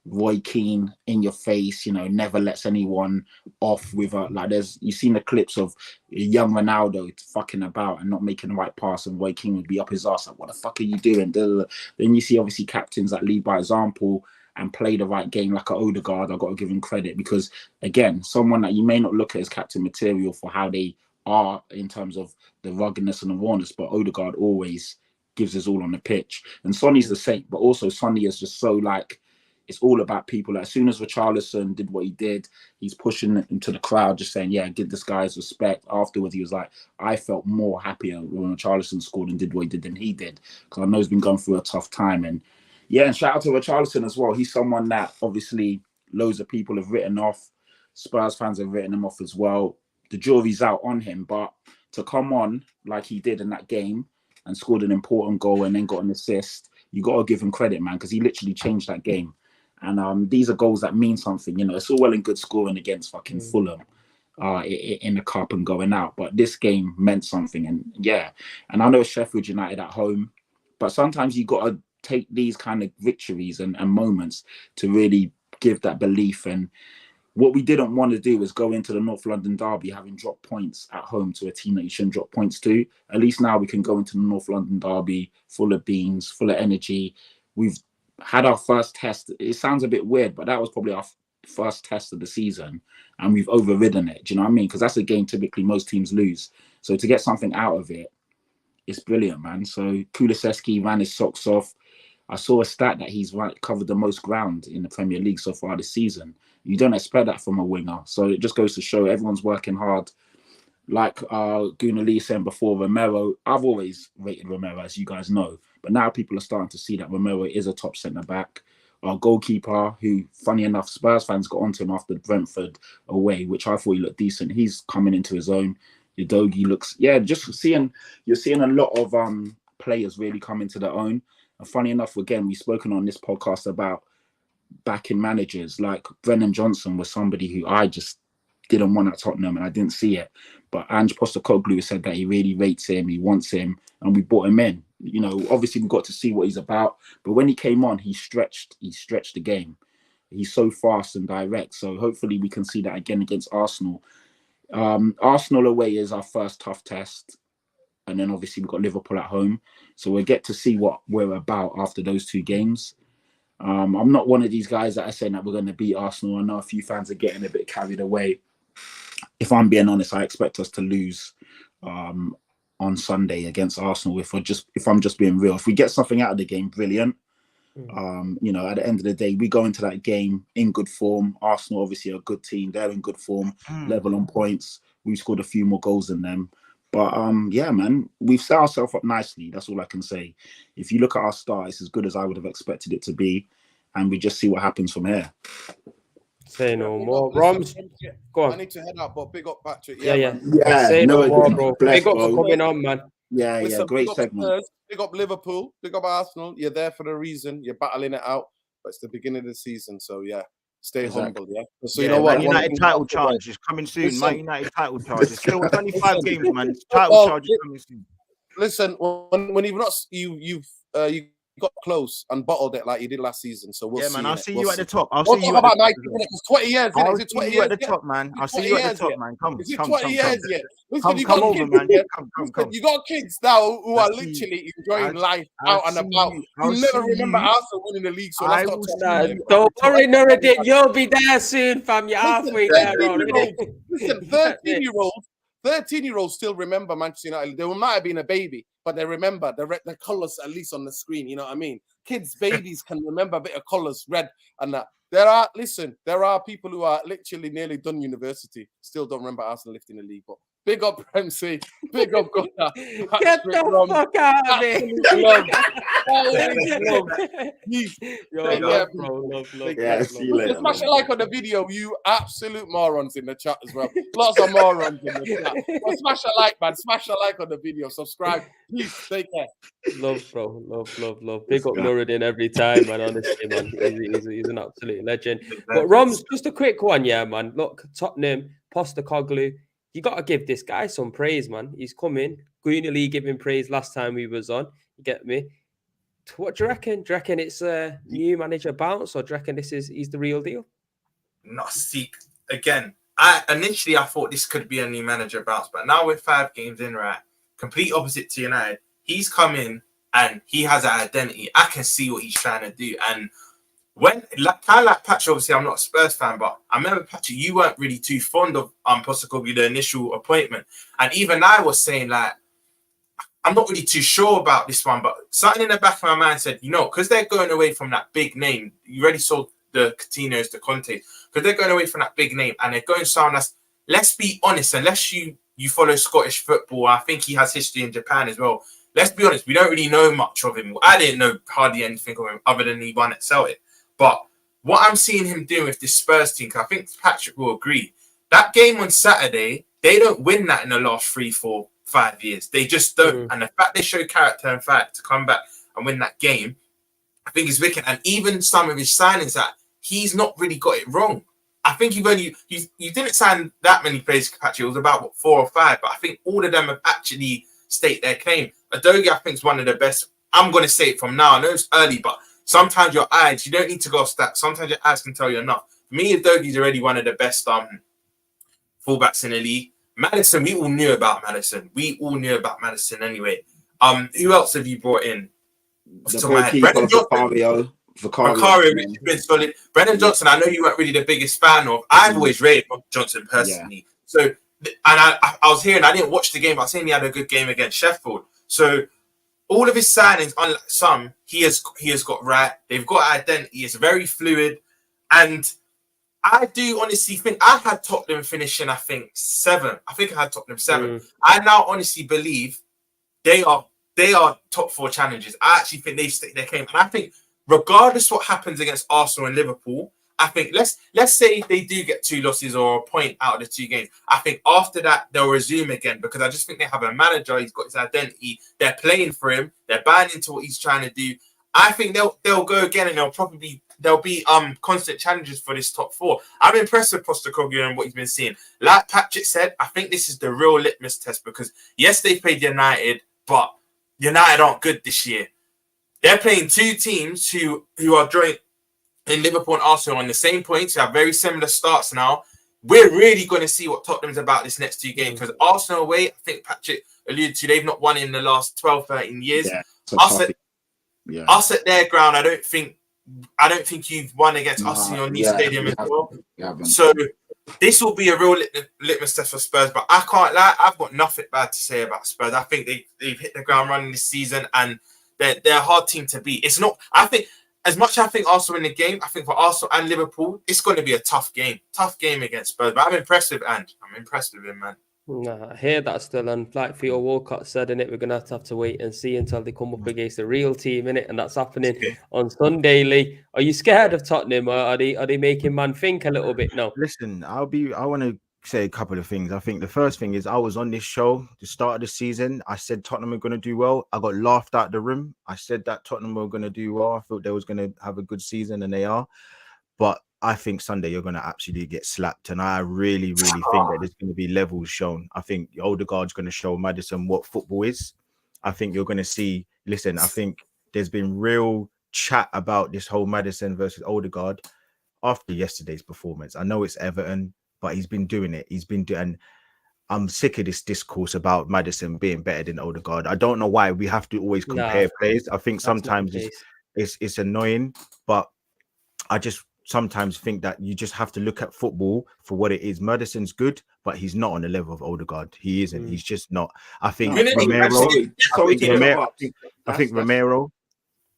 Roy Keane, in your face, you know, never lets anyone off with a, like, you've seen the clips of young Ronaldo fucking about and not making the right pass, and Roy Keane would be up his ass like, what the fuck are you doing? Then you see obviously captains that lead by example and play the right game, like an Odegaard. I've got to give him credit, because again, someone that you may not look at as captain material for how they are in terms of the ruggedness and the rawness, but Odegaard always gives us all on the pitch. And Sonny's the same, but also Sonny is just so like, it's all about people. As soon as Richarlison did what he did, he's pushing into the crowd, just saying, yeah, give this guy his respect. Afterwards, he was like, I felt more happier when Richarlison scored and did what he did than he did, because I know he's been going through a tough time. And yeah, and shout out to Richarlison as well. He's someone that obviously loads of people have written off. Spurs fans have written him off as well. The jury's out on him, but to come on like he did in that game and scored an important goal and then got an assist, you got to give him credit, man, because he literally changed that game. And these are goals that mean something. You know, it's all well and good scoring against fucking Fulham in the cup and going out, but this game meant something. And yeah, and I know Sheffield United at home, but sometimes you got to take these kind of victories and moments to really give that belief. And what we didn't want to do was go into the North London derby having dropped points at home to a team that you shouldn't drop points to. At least now we can go into the North London derby full of beans, full of energy. We've had our first test. It sounds a bit weird, but that was probably our first test of the season, and we've overridden it. Do you know what I mean? Because that's a game typically most teams lose. So to get something out of it, it's brilliant, man. So Kulusevski ran his socks off. I saw a stat that he's covered the most ground in the Premier League so far this season. You don't expect that from a winger. So it just goes to show everyone's working hard. Like Guna Lee saying before, Romero, I've always rated Romero, as you guys know, but now people are starting to see that Romero is a top centre-back. Our goalkeeper, who, funny enough, Spurs fans got onto him after Brentford away, which I thought he looked decent. He's coming into his own. Udogie looks, yeah, you're seeing a lot of players really come into their own. And funny enough, again, we've spoken on this podcast about backing managers. Like Brennan Johnson was somebody who I just didn't want at Tottenham, and I didn't see it. But Ange Postecoglou said that he really rates him, he wants him, and we brought him in. You know, obviously we got to see what he's about, but when he came on, he stretched the game. He's so fast and direct. So hopefully we can see that again against Arsenal. Arsenal away is our first tough test, and then obviously we've got Liverpool at home. So we'll get to see what we're about after those two games. I'm not one of these guys that are saying that we're going to beat Arsenal. I know a few fans are getting a bit carried away. If I'm being honest, I expect us to lose on Sunday against Arsenal. If I'm just being real, if we get something out of the game, brilliant. You know, at the end of the day, we go into that game in good form. Arsenal obviously are a good team; they're in good form, level on points. We've scored a few more goals than them, but yeah, man, we've set ourselves up nicely. That's all I can say. If you look at our start, it's as good as I would have expected it to be, and we just see what happens from here. Say no more. Roms, go on. I need to head out, but big up Patrick. Yeah. Say no more, bro. Big up for coming on, man. Listen, Great big segment. Spurs, big up Liverpool, big up Arsenal. You're there for a reason. You're battling it out, but it's the beginning of the season, so yeah, stay humble. Yeah. So you know what? Man United title charge is coming soon. Man United title charge is still 25 games, man. Title charge is coming soon. Listen, when you've got close and bottled it like you did last season, so we'll see. Man, I'll see you at the top. We'll talk about 90 minutes. It's 20 years. I'll see you at the top, man. I'll see you at the top, man. Come. Is it 20 years yet? Listen, come over, man. Come. You got kids now who are literally enjoying life out and about. You never remember Arsenal winning the league, so let's not talk. Don't worry, Nuruddin. You'll be there soon, fam. You're halfway there already. Listen, 13-year-olds still remember Manchester United. They might have been a baby, but they remember the colours at least on the screen. You know what I mean? Kids, babies can remember a bit of colours, red and that. There are people who are literally nearly done university, still don't remember Arsenal lifting the league. But big up Ramsey, big up Gunnar. Get the fuck out of here. Love. See you later. Smash a like on the video, you absolute morons in the chat as well. Lots of morons in the chat. But smash a like, man. Smash a like on the video. Subscribe. Please, take care. Love, bro. Love. Big up Nuruddin every time, man. Honestly, man. He's an absolute legend. But Roms, just a quick one, yeah, man. Look, Tottenham, Postecoglou. You got to give this guy some praise, man. He's coming. Greenlee giving praise last time we was on. You get me? What do you reckon? Do you reckon it's a new manager bounce, or do you reckon he's the real deal? Not see again. Initially I thought this could be a new manager bounce, but now we're 5 games in, right? Complete opposite to United. He's come in and he has an identity. I can see what he's trying to do. And when kind of like Patrick, obviously I'm not a Spurs fan, but I remember Patrick, you weren't really too fond of Postecoglou, the initial appointment, and even I was saying like, I'm not really too sure about this one, but something in the back of my mind said, because they're going away from that big name. You already saw the Coutinho's, the Conte, because they're going away from that big name and they're going someone that's, let's be honest, unless you follow Scottish football, I think he has history in Japan as well. Let's be honest, we don't really know much of him. I didn't know hardly anything of him other than he won at Celtic. But what I'm seeing him doing with this Spurs team, because I think Patrick will agree, that game on Saturday, they don't win that in the last 3, 4, 5 years. They just don't. And the fact they show character and fact to come back and win that game, I think is wicked. And even some of his signings that he's not really got it wrong. I think you didn't sign that many players, Patrick. It was about 4 or 5, but I think all of them have actually staked their claim. Adogi, I think, is one of the best. I'm going to say it from now. I know it's early, but sometimes your eyes, you don't need to go off stats. Sometimes your eyes can tell you enough. For me, Adogi's already one of the best fullbacks in the league. Maddison, we all knew about Maddison. Anyway. Who else have you brought in? Brennan Johnson. Vicario, which has been solid. Brennan Johnson, I know you weren't really the biggest fan of. I've always rated Johnson personally. Yeah. So, and I was hearing, I didn't watch the game, but I was saying he had a good game against Sheffield. So, all of his signings, unlike some, he has got right. They've got identity. It's very fluid. And I do honestly think I had Tottenham finishing, I think, 7. I think I had Tottenham 7. I now honestly believe they are top 4 challenges. I actually think they stick their claim. And I think regardless what happens against Arsenal and Liverpool, I think let's say they do get 2 losses or a point out of the 2 games. I think after that they'll resume again, because I just think they have a manager. He's got his identity. They're playing for him. They're buying into what he's trying to do. I think they'll go again, and there'll be constant challenges for this top 4. I'm impressed with Postecoglou and what he's been seeing. Like Patrick said, I think this is the real litmus test, because yes, they played United, but United aren't good this year. They're playing 2 teams who are joint in Liverpool and Arsenal on the same points. They have very similar starts now. We're really going to see what Tottenham's about this next 2 games, because Arsenal away, I think Patrick alluded to, they've not won in the last 12, 13 years. Yeah, us at their ground, I don't think you've won against us in your new stadium as well. So this will be a real litmus test for Spurs. But I can't lie, I've got nothing bad to say about Spurs. I think they've hit the ground running this season, and they're a hard team to beat. It's not. I think as much as I think Arsenal in the game, I think for Arsenal and Liverpool, it's going to be a tough game against Spurs. But I'm impressed with Ant. I'm impressed with him, man. Nah, I hear that still, and like Theo Walcott said in it, we're gonna have to wait and see until they come up against the real team in it, and that's happening on Sunday. Lee, are you scared of Tottenham, or are they making man think a little bit now? Listen, I want to say a couple of things. I think the first thing is I was on this show the start of the season. I said Tottenham are going to do well. I got laughed out the room. I said that Tottenham were going to do well. I thought they was going to have a good season, and they are. But I think Sunday you're going to absolutely get slapped, and I really think that there's going to be levels shown. I think Odegaard's going to show Maddison what football is. I think you're going to see. Listen, I think there's been real chat about this whole Maddison versus Odegaard after yesterday's performance. I know it's Everton, but he's been doing it. And I'm sick of this discourse about Maddison being better than Odegaard. I don't know why we have to always compare players. I think sometimes it's annoying, but I just sometimes think that you just have to look at football for what it is. Maddison's good, but he's not on the level of Odegaard. He isn't. He's just not. I think Romero.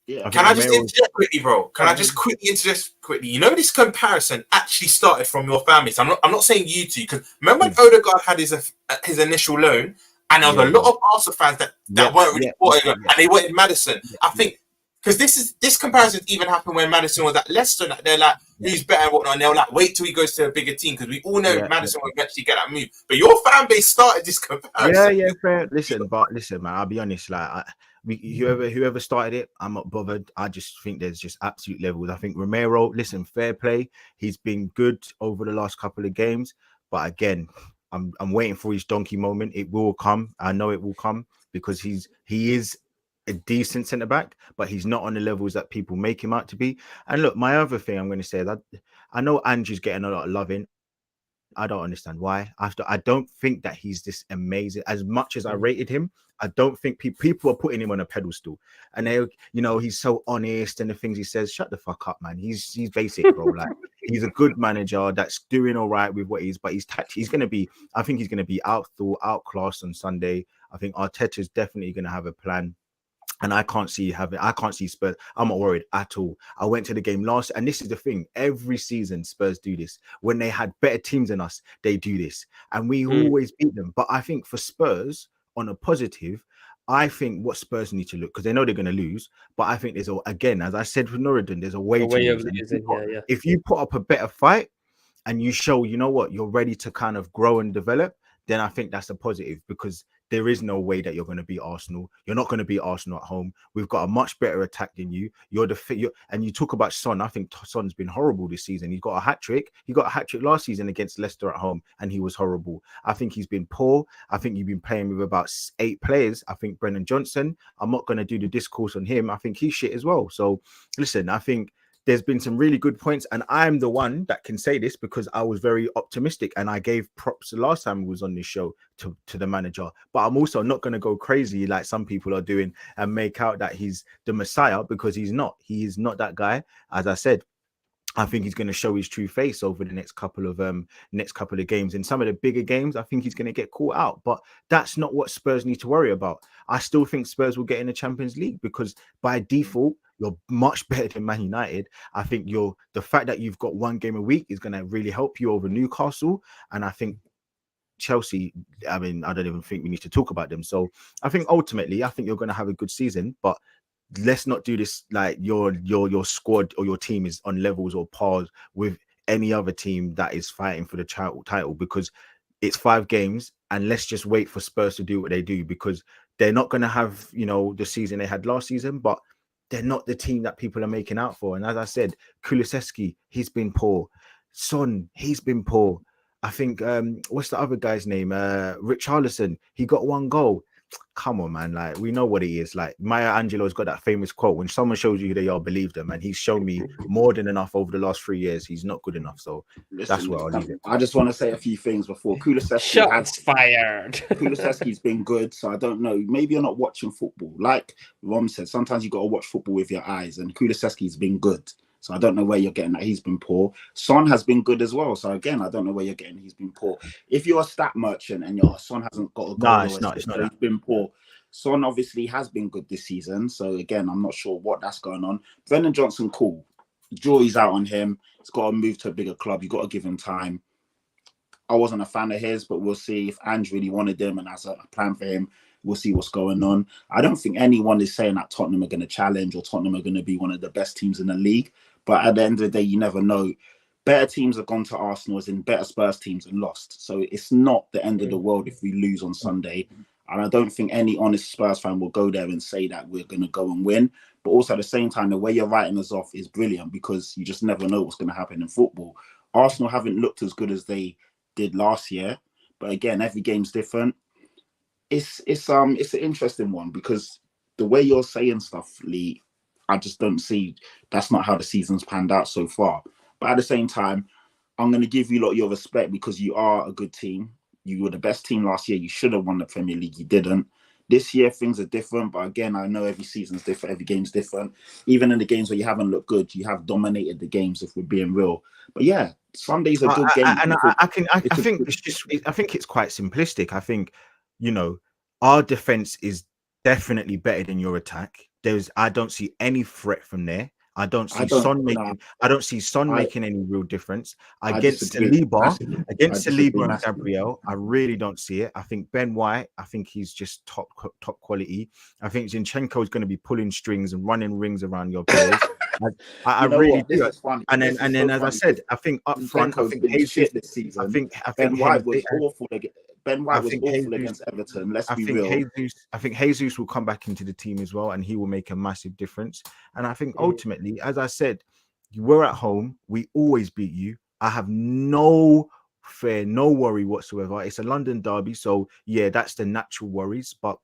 Yeah. Can I just interject quickly, bro? Can I just quickly interject quickly? You know, this comparison actually started from your family. So I'm not saying you two, because remember when Odegaard had his initial loan, and there was a lot of Arsenal fans that weren't really supporting him, and they wanted Maddison. I think because this comparison even happened when Maddison was at Leicester. They're like, who's better and whatnot, and they're like, wait till he goes to a bigger team, because we all know Maddison will eventually get that move. But your fan base started this comparison. Yeah, fair. Listen, man, I'll be honest. Like, whoever started it, I'm not bothered. I just think there's just absolute levels. I think Romero, listen, fair play. He's been good over the last couple of games, But again, I'm waiting for his donkey moment. It will come. I know it will come because he is a decent centre back, but he's not on the levels that people make him out to be. And look, my other thing I'm going to say that I know Andrew's getting a lot of loving. I don't understand why. I don't think that he's this amazing. As much as I rated him, I don't think people are putting him on a pedestal. And they, he's so honest and the things he says. Shut the fuck up, man. He's basic, bro. Like he's a good manager that's doing all right with what he's. But he's going to be. I think he's going to be outclassed on Sunday. I think Arteta's definitely going to have a plan. And I can't see Spurs. I'm not worried at all. I went to the game last, and this is the thing. Every season, Spurs do this. When they had better teams than us, they do this. And we always beat them. But I think for Spurs, on a positive, I think what Spurs need to look, because they know they're going to lose. But I think again, as I said with Norridon, there's a way to lose. If you put up a better fight and you show, you know what, you're ready to kind of grow and develop, then I think that's a positive, because there is no way that you're going to beat Arsenal. You're not going to beat Arsenal at home. We've got a much better attack than you. And you talk about Son. I think Son's been horrible this season. He's got a hat-trick. He got a hat-trick last season against Leicester at home, and he was horrible. I think he's been poor. I think you've been playing with about 8 players. I think Brennan Johnson, I'm not going to do the discourse on him. I think he's shit as well. So, listen, I think there's been some really good points, and I'm the one that can say this because I was very optimistic and I gave props the last time we was on this show to the manager. But I'm also not going to go crazy like some people are doing and make out that he's the Messiah, because he's not. He is not that guy. As I said, I think he's going to show his true face over the next couple of games. In some of the bigger games, I think he's going to get caught out. But that's not what Spurs need to worry about. I still think Spurs will get in the Champions League, because by default, you're much better than Man United. I think the fact that you've got one game a week is going to really help you over Newcastle. And I think Chelsea, I mean, I don't even think we need to talk about them. So I think ultimately, I think you're going to have a good season, but let's not do this like your squad or your team is on levels or pars with any other team that is fighting for the title, because it's 5 games, and let's just wait for Spurs to do what they do, because they're not going to have, the season they had last season, but they're not the team that people are making out for. And as I said, Kulusevski, he's been poor. Son, he's been poor. I think, what's the other guy's name? Richarlison, he got 1 goal. Come on, man. Like, we know what he is. Like, Maya Angelou's got that famous quote: when someone shows you who they are, believe them. And he's shown me more than enough over the last 3 years. He's not good enough. So that's where I'll leave it. I just want to say a few things before. Shots fired. Kulusevski's been good, so I don't know. Maybe you're not watching football. Like Rom said, sometimes you got to watch football with your eyes, and Kulusevski's been good. So I don't know where you're getting that. He's been poor. Son has been good as well. So again, I don't know where you're getting he's been poor. If you're a stat merchant and your Son hasn't got a goal, it's not. He's been poor. Son obviously has been good this season. So again, I'm not sure what that's going on. Brennan Johnson, cool. Jury's out on him. He's got to move to a bigger club. You've got to give him time. I wasn't a fan of his, but we'll see if Ange really wanted him and has a plan for him. We'll see what's going on. I don't think anyone is saying that Tottenham are going to challenge or Tottenham are going to be one of the best teams in the league. But at the end of the day, you never know. Better teams have gone to Arsenal, as in better Spurs teams, and lost. So it's not the end of the world if we lose on Sunday. And I don't think any honest Spurs fan will go there and say that we're going to go and win. But also at the same time, the way you're writing us off is brilliant, because you just never know what's going to happen in football. Arsenal haven't looked as good as they did last year. But again, every game's different. It's an interesting one, because the way you're saying stuff, Lee, I just don't see that's not how the season's panned out so far. But at the same time, I'm going to give you your respect, because you are a good team. You were the best team last year. You should have won the Premier League. You didn't. This year, things are different. But again, I know every season's different. Every game's different. Even in the games where you haven't looked good, you have dominated the games, if we're being real. But yeah, Sunday's a good game. I think it's quite simplistic. I think, our defense is definitely better than your attack. I don't see any threat from there. I don't see Son making any real difference against Saliba and Gabriel. I really don't see it. I think Ben White, I think he's just top quality. I think Zinchenko is going to be pulling strings and running rings around your players. I really do. And then, as I said, I think up front, I think Jesus this season. I think Ben White was awful against. Ben White was awful against Everton. Let's be real. I think Jesus will come back into the team as well, and he will make a massive difference. And I think ultimately, as I said, we're at home. We always beat you. I have no fair, no worry whatsoever. It's a London derby, so yeah, that's the natural worries. But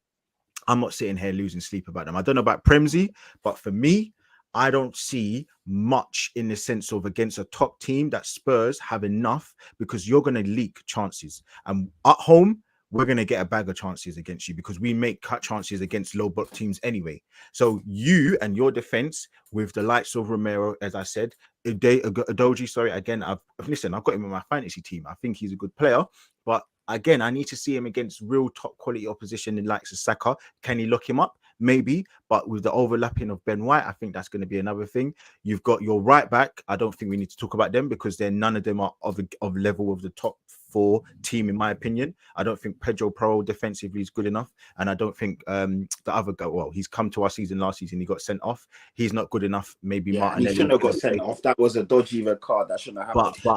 I'm not sitting here losing sleep about them. I don't know about Premsy, but for me, I don't see much in the sense of against a top team that Spurs have enough, because you're going to leak chances. And at home, we're going to get a bag of chances against you because we make cut chances against low block teams anyway. So you and your defense with the likes of Romero, as I said, Adoji, sorry, again, I've got him in my fantasy team. I think he's a good player, but again, I need to see him against real top quality opposition in likes of Saka. Can he lock him up? Maybe, but with the overlapping of Ben White, I think that's going to be another thing. You've got your right back. I don't think we need to talk about them because none of them are of level of the top 4 team, in my opinion. I don't think Pedro Porro defensively is good enough, and I don't think the other guy. Well, he's come to our season last season. He got sent off. He's not good enough. Maybe Martin. He shouldn't have got sent off. That was a dodgy red card. That shouldn't have happened. But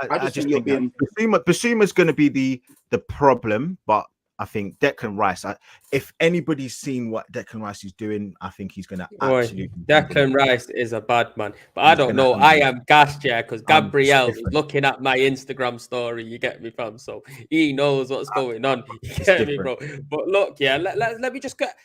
I just think Basuma's going to be the problem, but I think Declan Rice, if anybody's seen what Declan Rice is doing, I think he's going to absolutely... Declan Rice is a bad man. But I don't know. I am gassed, because Gabriel is looking at my Instagram story, you get me, fam? So he knows what's going on. You get me, bro? But look, let me just get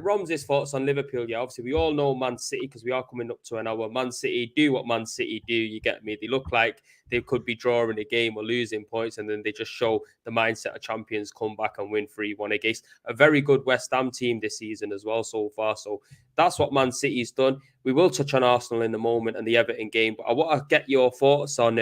Roms's thoughts on Liverpool. Yeah, obviously, we all know Man City because we are coming up to an hour. Man City do what Man City do, you get me? They look like they could be drawing a game or losing points, and then they just show the mindset of champions, come back and win 3-1 against a very good West Ham team this season as well so far. So that's what Man City's done. We will touch on Arsenal in a moment and the Everton game, but I want to get your thoughts on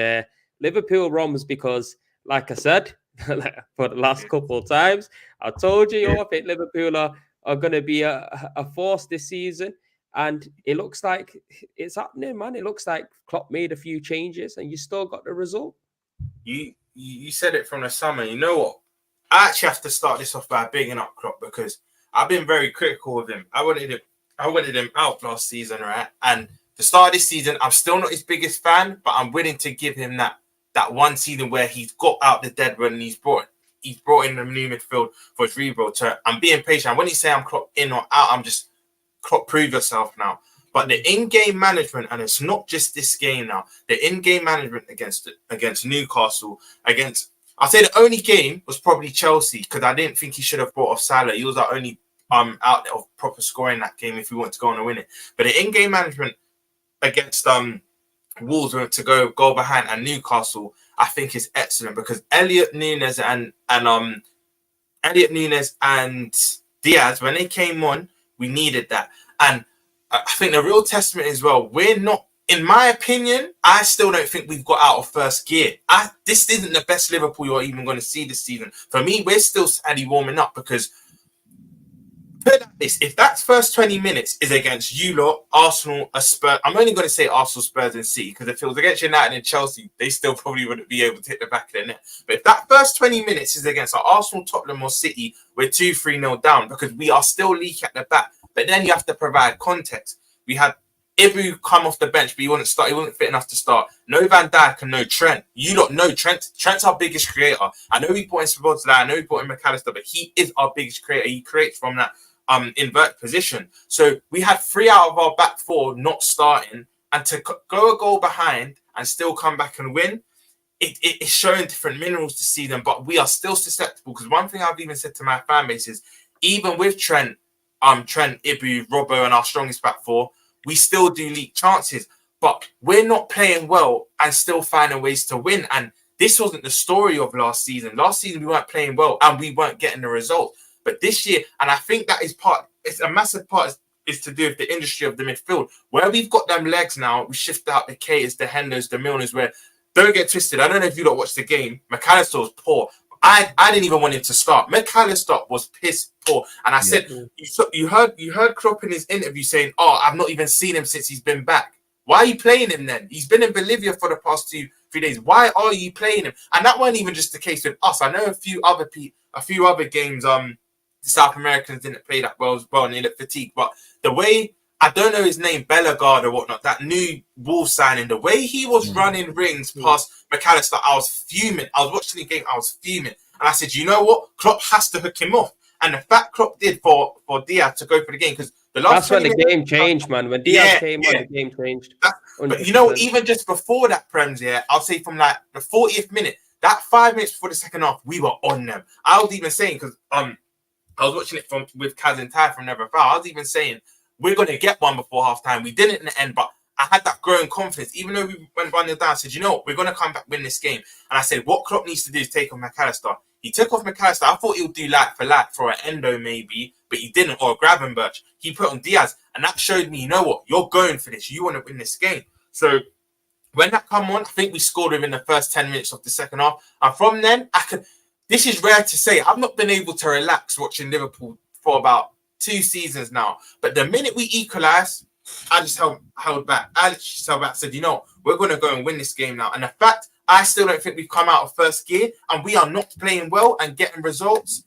Liverpool, Roms, because like I said, for the last couple of times, I told you, I think Liverpool are going to be a force this season. And it looks like it's happening, man. It looks like Klopp made a few changes and you still got the result. You said it from the summer. You know what? I actually have to start this off by bigging up Klopp because I've been very critical of him. I wanted him out last season, right? And the start of this season, I'm still not his biggest fan, but I'm willing to give him that one season where he's got out the dead run and he's brought in the new midfield for his rebuild. I'm being patient. When you say I'm Klopp in or out, I'm just Klopp, prove yourself now. But the in-game management, and it's not just this game now, the in-game management against Newcastle, I'll say the only game was probably Chelsea, because I didn't think he should have brought off Salah. He was our only outlet of proper scoring that game if we want to go on and win it. But the in-game management against Wolves to go goal behind and Newcastle, I think is excellent, because Elliot Nunes and Diaz, when they came on, we needed that. And I think the real testament as well, we're not, in my opinion, I still don't think we've got out of first gear. This isn't the best Liverpool you're even going to see this season. For me, we're still sadly warming up, because put it like this, if that first 20 minutes is against you lot, Arsenal, Spurs, I'm only going to say Arsenal, Spurs and City, because if it was against United and Chelsea, they still probably wouldn't be able to hit the back of the net. But if that first 20 minutes is against Arsenal, Tottenham or City, we're 2-3-0 down, because we are still leaking at the back. But then you have to provide context. We had Ibu come off the bench, but he wouldn't start. He wasn't fit enough to start. No Van Dijk and no Trent. You don't know Trent. Trent's our biggest creator. I know we brought in Spurs, I know we brought in McAllister, but he is our biggest creator. He creates from that invert position. So we had 3 out of our back 4 not starting, and to go a goal behind and still come back and win, it's showing different minerals this season. But we are still susceptible, because one thing I've even said to my fan base is, even with Trent, Ibu, Robbo, and our strongest back 4, we still do leak chances, but we're not playing well and still finding ways to win. And this wasn't the story of last season. Last season, we weren't playing well and we weren't getting the result. But this year, and I think that is it's a massive part is to do with the industry of the midfield. Where we've got them legs now, we shift out the Katers, the Henders, the Milners, where, don't get twisted, I don't know if you lot watched the game, McAllister was poor. I didn't even want him to start. McAllister was piss poor. And I said, you heard Klopp in his interview saying, I've not even seen him since he's been back. Why are you playing him then? He's been in Bolivia for the past 2-3 days. Why are you playing him? And that wasn't even just the case with us. I know a few other games, the South Americans didn't play that well as well, and they looked fatigued. But the way, I don't know his name, Bellegarde or whatnot, that new Wolves signing, the way he was running rings past McAllister, I was fuming. I was watching the game, I was fuming. And I said, you know what? Klopp has to hook him off. And the fact Klopp did for Diaz to go for the game, because the last that's when the game changed, man. When Diaz came on, the game changed. But you know, even just before that, Prems, I'll say from like the 40th minute, that 5 minutes before the second half, we were on them. I was even saying, because I was watching it with Kaz and Ty from Never Foul. I was even saying, we're going to get one before halftime. We didn't in the end, but I had that growing confidence. Even though we went 1-0 down, I said, you know what, we're going to come back, win this game. And I said, what Klopp needs to do is take off McAllister. He took off McAllister. I thought he would do like for an Endo maybe, but he didn't, or a Gravenberch. He put on Diaz, and that showed me, you know what, you're going for this. You want to win this game. So when that come on, I think we scored within the first 10 minutes of the second half. And from then, this is rare to say. I've not been able to relax watching Liverpool for about 2 seasons now. But the minute we equalised, I just held back. I just held back, said, you know, we're going to go and win this game now. And the fact, I still don't think we've come out of first gear and we are not playing well and getting results,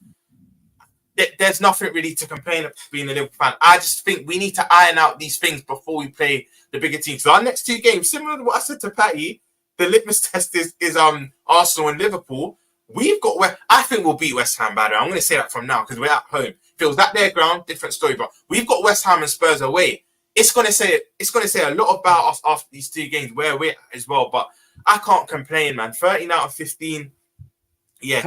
there's nothing really to complain about being a Liverpool fan. I just think we need to iron out these things before we play the bigger teams. So our next 2 games, similar to what I said to Patty, the litmus test is Arsenal and Liverpool. I think we'll beat West Ham, by the way. I'm going to say that from now because we're at home. If it was at their ground, different story. But we've got West Ham and Spurs away. It's going to say a lot about us after these 2 games where we're at as well. But I can't complain, man. 13 out of 15. Yeah.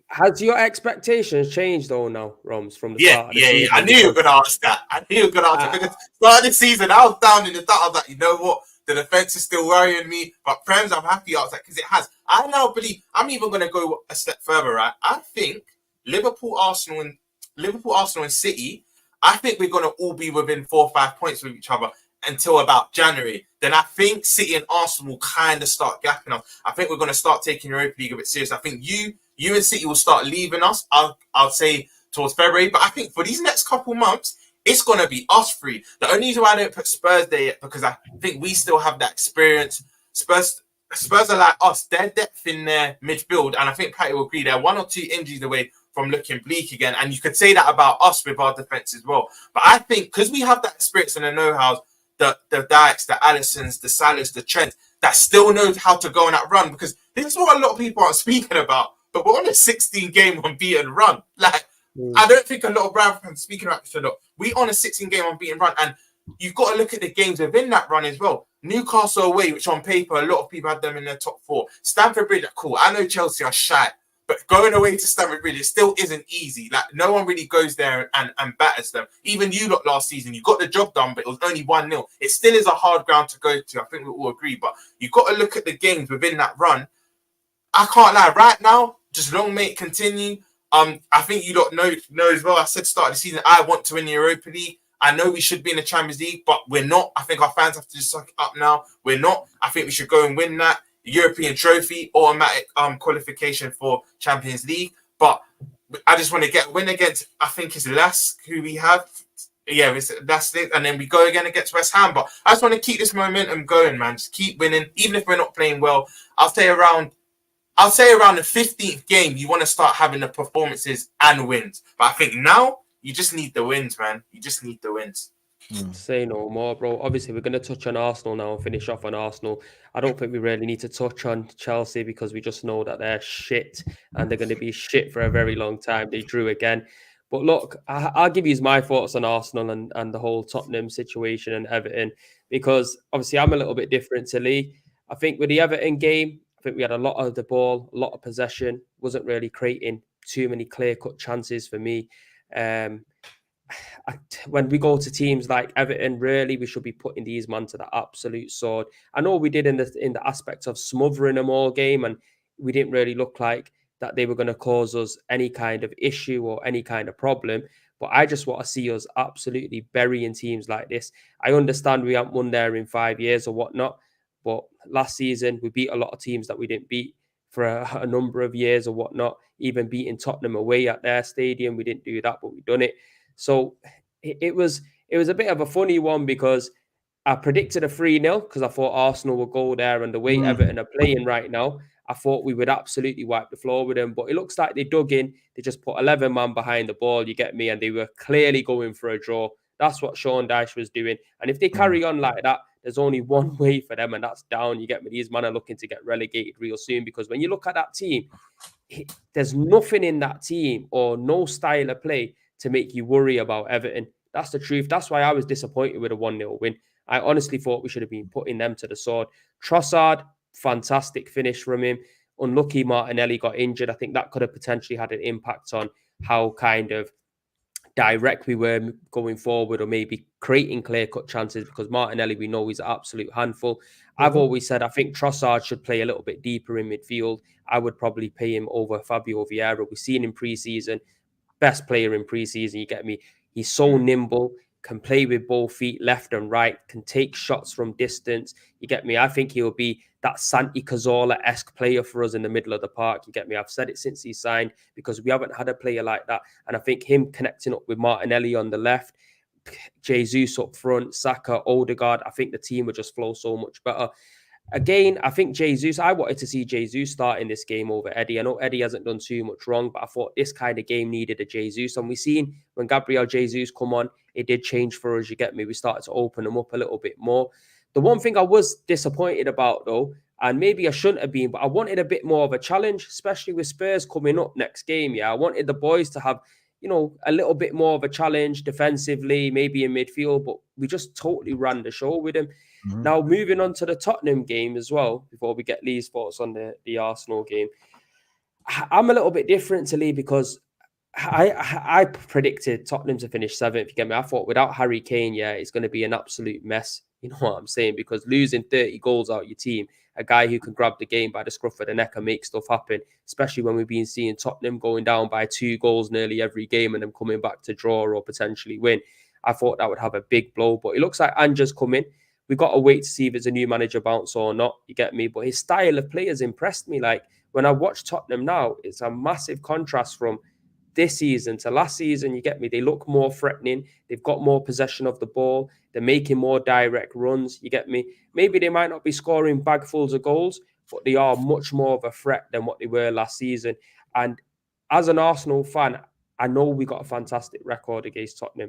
Has your expectations changed though now, Roms, from the start of the season? Yeah. I knew you were going to ask that. Because start of the season, I was down in the dark. I was like, you know what? The defense is still worrying me. But Prems, I'm happy. I was like, because it has. I now believe, I'm even going to go a step further, right? I think Liverpool, Arsenal, and City, I think we're going to all be within 4 or 5 points with each other until about January. Then I think City and Arsenal will kind of start gapping us. I think we're going to start taking Europa League a bit serious. I think you and City will start leaving us, I'll say, towards February. But I think for these next couple months, it's going to be us 3. The only reason why I don't put Spurs there yet, because I think we still have that experience. Spurs are like us. Their depth in their midfield, and I think Patty will agree, they're 1 or 2 injuries away from looking bleak again. And you could say that about us with our defense as well. But I think because we have that experience and the know-how, the Dykes, the Allisons, the Salahs, the Trent, that still knows how to go on that run. Because this is what a lot of people aren't speaking about. But we're on a 16-game unbeaten run. Like, I don't think a lot of Brown fans speaking about this a lot. We on a 16-game unbeaten run. And you've got to look at the games within that run as well. Newcastle away, which on paper, a lot of people had them in their top 4. Stamford Bridge, cool. I know Chelsea are shy. But going away to Stamford Bridge, it still isn't easy. Like, no one really goes there and batters them. Even you lot last season, you got the job done, but it was only 1-0. It still is a hard ground to go to. I think we all agree. But you've got to look at the games within that run. I can't lie. Right now, just long may it continue. I think you lot know as well. I said start of the season, I want to win the Europa League. I know we should be in the Champions League, but we're not. I think our fans have to just suck it up now. We're not. I think we should go and win that European trophy, automatic qualification for Champions League. But I just want to win against, I think it's Lask who we have. Yeah, that's it. And then we go again against West Ham. But I just want to keep this momentum going, man. Just keep winning. Even if we're not playing well, I'll say around the 15th game, you want to start having the performances and wins. But I think now, you just need the wins, man. You just need the wins. Say no more, bro. Obviously, we're going to touch on Arsenal now and finish off on Arsenal. I don't think we really need to touch on Chelsea because we just know that they're shit and they're going to be shit for a very long time. They drew again. But look, I'll give you my thoughts on Arsenal and the whole Tottenham situation and Everton, because obviously I'm a little bit different to Lee. I think with the Everton game, I think we had a lot of the ball, a lot of possession, wasn't really creating too many clear-cut chances for me. When we go to teams like Everton, really, we should be putting these men to the absolute sword. I know we did in the aspect of smothering them all game, and we didn't really look like that they were going to cause us any kind of issue or any kind of problem. But I just want to see us absolutely burying teams like this. I understand we haven't won there in 5 years or whatnot, but last season we beat a lot of teams that we didn't beat for a number of years or whatnot. Even beating Tottenham away at their stadium, we didn't do that, but we've done it. So it was a bit of a funny one because I predicted a 3-0 because I thought Arsenal would go there, and the way Everton are playing right now, I thought we would absolutely wipe the floor with them. But it looks like they dug in. They just put 11 men behind the ball, you get me, and they were clearly going for a draw. That's what Sean Dyche was doing. And if they carry on like that, there's only one way for them, and that's down. You get me? These men are looking to get relegated real soon, because when you look at that team, there's nothing in that team or no style of play to make you worry about Everton. That's the truth. That's why I was disappointed with a 1-0 win. I honestly thought we should have been putting them to the sword. Trossard, fantastic finish from him. unlucky Martinelli got injured. I think that could have potentially had an impact on how kind of direct we were going forward, or maybe creating clear-cut chances, because Martinelli, we know, he's an absolute handful. I've always said I think Trossard should play a little bit deeper in midfield. I would probably pay him over Fabio Vieira. We've seen him pre-season, best player in pre-season, you get me? He's so nimble, can play with both feet, left and right, can take shots from distance, you get me? I think he'll be that Santi Cazorla-esque player for us in the middle of the park, you get me? I've said it since he signed, because we haven't had a player like that. And I think him connecting up with Martinelli on the left, Jesus up front, Saka, Odegaard, I think the team would just flow so much better. Again, I think Jesus, I wanted to see Jesus start in this game over Eddie. I know Eddie hasn't done too much wrong, but I thought this kind of game needed a Jesus. And we've seen when Gabriel Jesus come on, it did change for us, you get me? We started to open them up a little bit more. The one thing I was disappointed about, though, and maybe I shouldn't have been, but I wanted a bit more of a challenge, especially with Spurs coming up next game. Yeah, I wanted the boys to have, you know, a little bit more of a challenge defensively, maybe in midfield, but we just totally ran the show with him. Now, moving on to the Tottenham game as well, before we get Lee's thoughts on the Arsenal game, I'm a little bit different to Lee, because I predicted Tottenham to finish 7th. You get me? I thought without Harry Kane, yeah, it's going to be an absolute mess. You know what I'm saying? Because losing 30 goals out of your team, a guy who can grab the game by the scruff of the neck and make stuff happen, especially when we've been seeing Tottenham going down by 2 goals nearly every game and them coming back to draw or potentially win. I thought that would have a big blow, but it looks like Ange's coming. We've got to wait to see if it's a new manager bounce or not, you get me? But his style of play has impressed me. Like, when I watch Tottenham now, it's a massive contrast from this season to last season, you get me? They look more threatening. They've got more possession of the ball. They're making more direct runs, you get me? Maybe they might not be scoring bagfuls of goals, but they are much more of a threat than what they were last season. And as an Arsenal fan, I know we got a fantastic record against Tottenham.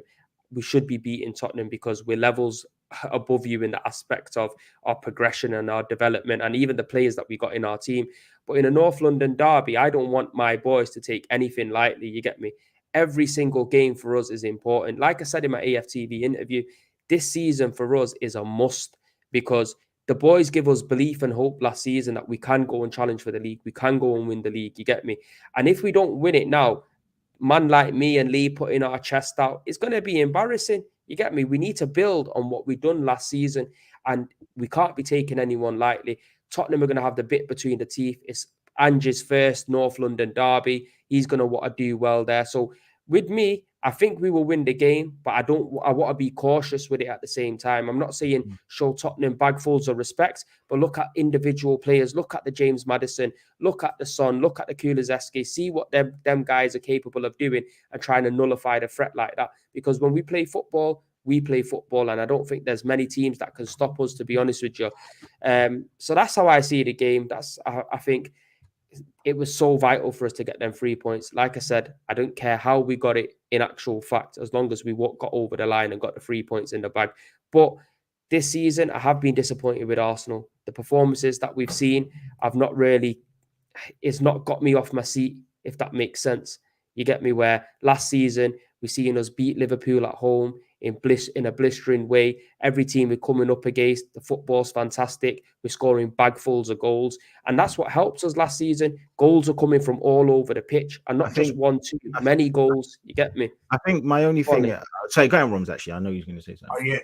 We should be beating Tottenham because we're levels above you in the aspect of our progression and our development, and even the players that we got in our team. But in a North London derby, I don't want my boys to take anything lightly, you get me? Every single game for us is important. Like I said in my AFTV interview, this season for us is a must, because the boys give us belief and hope last season that we can go and challenge for the league. We can go and win the league, you get me? And if we don't win it now, man like me and Lee putting our chest out, it's going to be embarrassing. You get me? We need to build on what we've done last season, and we can't be taking anyone lightly. Tottenham are going to have the bit between the teeth. It's Ange's first North London derby. He's going to want to do well there. So with me, I think we will win the game, but I want to be cautious with it at the same time. I'm not saying show Tottenham bagfuls of respect, but look at individual players. Look at the James Maddison. Look at the Son. Look at the Kulusevski. See what them guys are capable of doing and trying to nullify the threat like that. Because when we play football, and I don't think there's many teams that can stop us, to be honest with you. So that's how I see the game. I think it was so vital for us to get them 3 points. Like I said, I don't care how we got it in actual fact, as long as we got over the line and got the 3 points in the bag. But this season, I have been disappointed with Arsenal. The performances that we've seen, it's not got me off my seat, if that makes sense. You get me? Where last season, we've seen us beat Liverpool at home in a blistering way. Every team we're coming up against, the football's fantastic. We're scoring bagfuls of goals. And that's what helps us last season. Goals are coming from all over the pitch, and not just one, two, many goals. You get me? I think my only thing... Sorry, go on, Roms, actually. I know you're going to say something. Oh, yeah.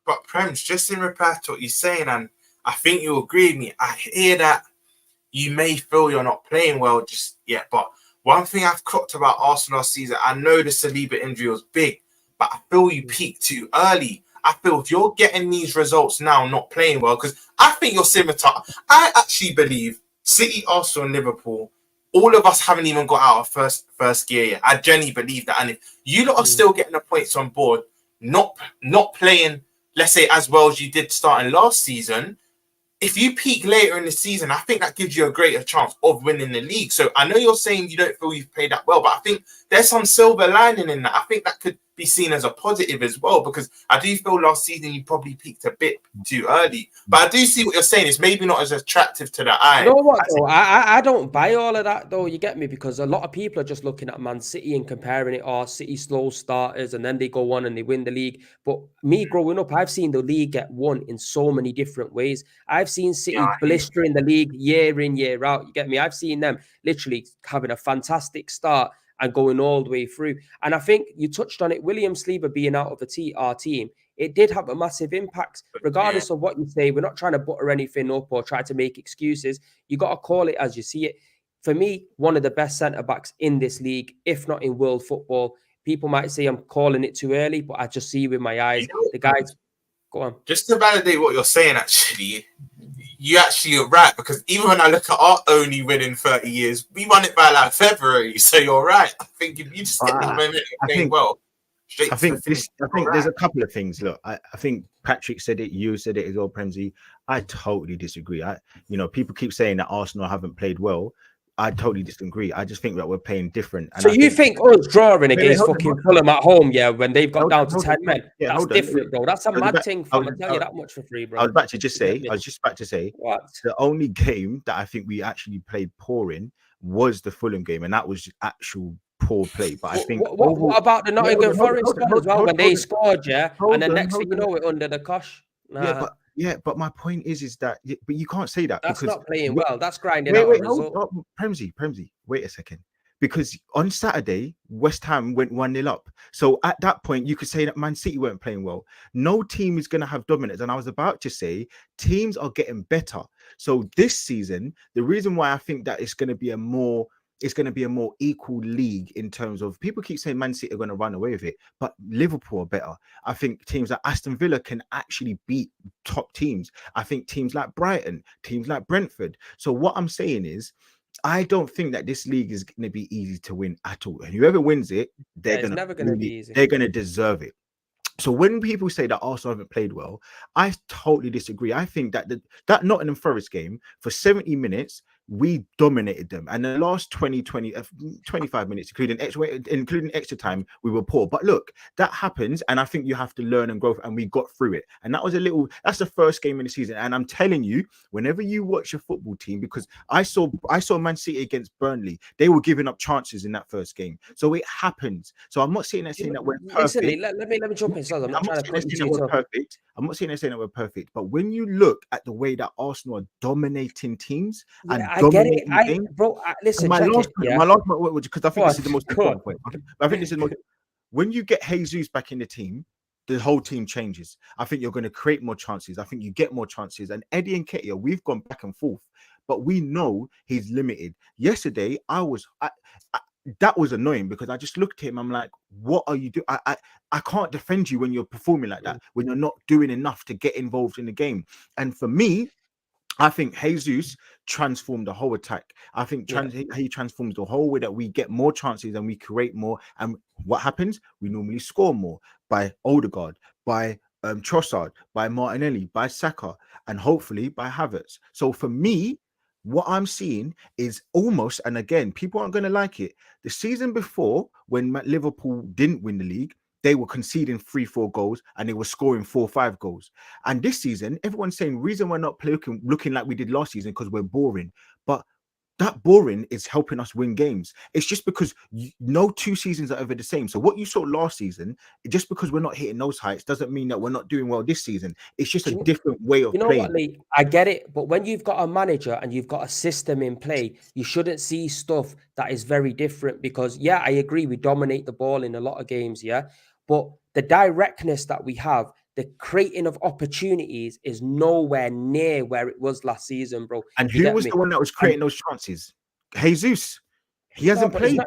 But, Prems, just in reply to what you're saying, and I think you agree with me, I hear that you may feel you're not playing well just yet, but one thing I've clocked about Arsenal last season, I know the Saliba injury was big, but I feel you peaked too early. I feel if you're getting these results now, not playing well, because I think you're similar to... I actually believe City, Arsenal, and Liverpool, all of us haven't even got out of first gear yet. I genuinely believe that. And if you lot are still getting the points on board, not playing, let's say, as well as you did starting last season, if you peak later in the season, I think that gives you a greater chance of winning the league. So I know you're saying you don't feel you've played that well, but I think there's some silver lining in that. I think that could be seen as a positive as well, because I do feel last season you probably peaked a bit too early. But I do see what you're saying. It's maybe not as attractive to the eye. You know what, though? I don't buy all of that, though. You get me? Because a lot of people are just looking at Man City and comparing it, or City slow starters, and then they go on and they win the league. But me growing up, I've seen the league get won in so many different ways. I've seen City blistering the league year in, year out. You get me? I've seen them literally having a fantastic start and going all the way through. And I think you touched on it, William Saliba being out of our team. It did have a massive impact, regardless of what you say. We're not trying to butter anything up or try to make excuses. You got to call it as you see it. For me, one of the best centre-backs in this league, if not in world football. People might say I'm calling it too early, but I just see with my eyes. The guys, go on. Just to validate what you're saying, actually, you actually are right, because even when I look at our only win in 30 years, we won it by like February. So you're right. I think if you just get that moment and playing well, I think there's a couple of things. Look, I think Patrick said it, you said it as well, Premsy. I totally disagree. People keep saying that Arsenal haven't played well. I totally disagree. I just think that we're playing different. And so you think us drawing against fucking Fulham at home, when they've got down to 10 men, that's different, bro. That's a mad thing. I'll tell you that much for free, bro. I was about to say, what? The only game that I think we actually played poor in was the Fulham game, and that was actual poor play. But I think what about the Nottingham Forest as well, when they scored, and then next thing you know, we're under the cosh. But my point is that but you can't say that. That's not playing well. That's grinding out a result. Premsy, wait a second. Because on Saturday, West Ham went 1-0 up. So at that point, you could say that Man City weren't playing well. No team is going to have dominance. And I was about to say, teams are getting better. So this season, the reason why I think that it's going to be a more equal league in terms of, people keep saying Man City are going to run away with it, but Liverpool are better. I think teams like Aston Villa can actually beat top teams. I think teams like Brighton, teams like Brentford. So what I'm saying is, I don't think that this league is going to be easy to win at all. And whoever wins it, it's never going to be easy. They're going to deserve it. So when people say that Arsenal haven't played well, I totally disagree. I think that that Nottingham Forest game, for 70 minutes, we dominated them. And the last 25 minutes, including extra time, we were poor. But look, that happens. And I think you have to learn and grow. And we got through it. And that's the first game in the season. And I'm telling you, whenever you watch a football team, because I saw Man City against Burnley, they were giving up chances in that first game. So it happens. So I'm not saying that we're perfect. Listen, let me jump in. I'm not trying to put you we're perfect. I'm not saying that we're perfect. But when you look at the way that Arsenal are dominating teams, I get it, bro. Listen, my last point, because I think this is the most important point. I think this is when you get Jesus back in the team, the whole team changes. I think you're going to create more chances. I think you get more chances. And Eddie Nketiah, we've gone back and forth, but we know he's limited. Yesterday, that was annoying, because I just looked at him. I'm like, what are you doing? I can't defend you when you're performing like that, when you're not doing enough to get involved in the game. And for me, I think Jesus transformed the whole attack. I think he transforms the whole way that we get more chances and we create more. And what happens? We normally score more by Odegaard, by Trossard, by Martinelli, by Saka, and hopefully by Havertz. So for me, what I'm seeing is almost, and again, people aren't going to like it, the season before, when Liverpool didn't win the league, they were conceding 3-4 goals and they were scoring 4-5 goals. And this season, everyone's saying reason we're not looking like we did last season because we're boring. But that boring is helping us win games. It's just because no two seasons are ever the same. So what you saw last season, just because we're not hitting those heights doesn't mean that we're not doing well this season. It's just a different way of playing. What, Lee? I get it. But when you've got a manager and you've got a system in play, you shouldn't see stuff that is very different, because, I agree, we dominate the ball in a lot of games, but the directness that we have, the creating of opportunities, is nowhere near where it was last season, bro. And who was the one that was creating those chances? Jesus. He hasn't played.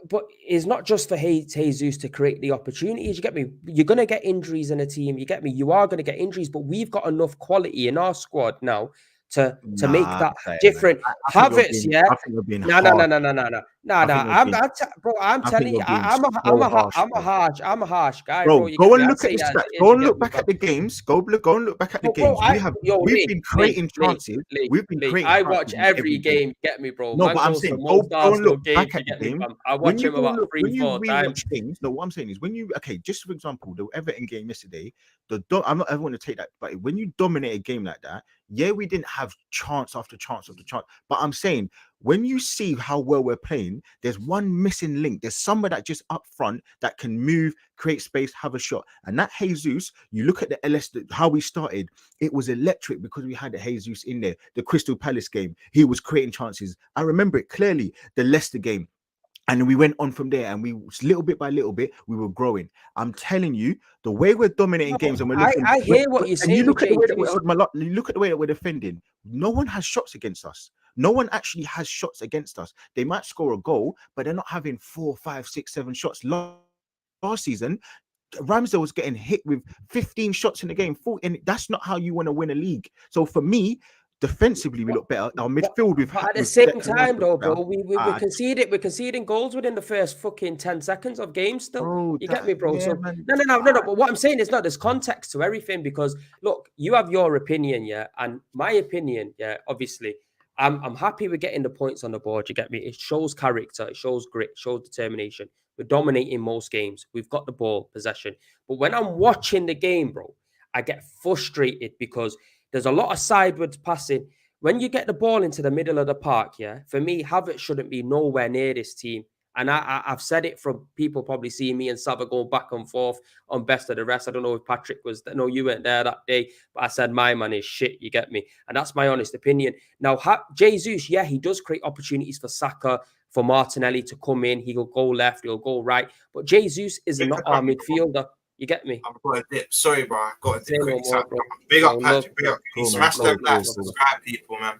But it's not just for Jesus to create the opportunities. You get me? You're going to get injuries in a team. You get me? You are going to get injuries, but we've got enough quality in our squad now to make that different. Havertz, Nah, I think you're being, bro. I'm I think telling you, you're being I'm so harsh, bro. I'm a harsh guy, bro. Bro, You go get me? and I'd look at say the it as stats. it is. Go You and get look me? back But at the games. Go and look back at the bro, games. We've been creating chances. We've been creating I chances watch in every every game. game. Get me, bro? No, Man but I'm goes to saying most go and Arsenal look games. back You at the get me, game. fam? I watch him about When you 3-4 times. rewatch games, no, what I'm saying is okay, just for example, the Everton game yesterday, I'm not ever going to take that, but when you dominate a game like that, yeah, we didn't have chance after chance after chance, but I'm saying when you see how well we're playing, there's one missing link. There's somebody that just up front that can move, create space, have a shot. And that Jesus, you look at the LS, how we started, it was electric because we had the Jesus in there. The Crystal Palace game, he was creating chances. I remember it clearly. The Leicester game. And we went on from there, and we little bit by little bit we were growing. I'm telling you, the way we're dominating games, and we're looking. I hear what you're and you saying with look at the way that Jesus. you look at the way that we're defending. No one has shots against us. No one actually has shots against us. They might score a goal, but they're not having 4, 5, 6, 7 shots. Last season, Ramsdale was getting hit with 15 shots in the game. And that's not how you want to win a league. So for me, defensively, we look better. Our midfield, But at the same time, though, bro, we're conceding goals within the first fucking 10 seconds of games still. Bro, You get me, bro? yeah, So man. no. But what I'm saying is, no, there's context to everything because look, you have your opinion, yeah, and my opinion, yeah. Obviously, I'm happy with getting the points on the board. You get me? It shows character, it shows grit, it shows determination. We're dominating most games. We've got the ball, possession. But when I'm watching the game, bro, I get frustrated because there's a lot of sideways passing. When you get the ball into the middle of the park, yeah, for me, Havertz shouldn't be nowhere near this team. And I've said it from people probably seeing me and Sava going back and forth on best of the rest. I don't know if Patrick was, no, you weren't there that day, but I said my man is shit, you get me? And that's my honest opinion. Now, Jesus, yeah, he does create opportunities for Saka, for Martinelli to come in. He'll go left, he'll go right. But Jesus is not our midfielder. You get me? I've got a dip. Sorry, bro. I got a dip. No more, bro. Big up, No, Patrick. look, Big up. Cool, Smash man. them likes. Subscribe, people, man.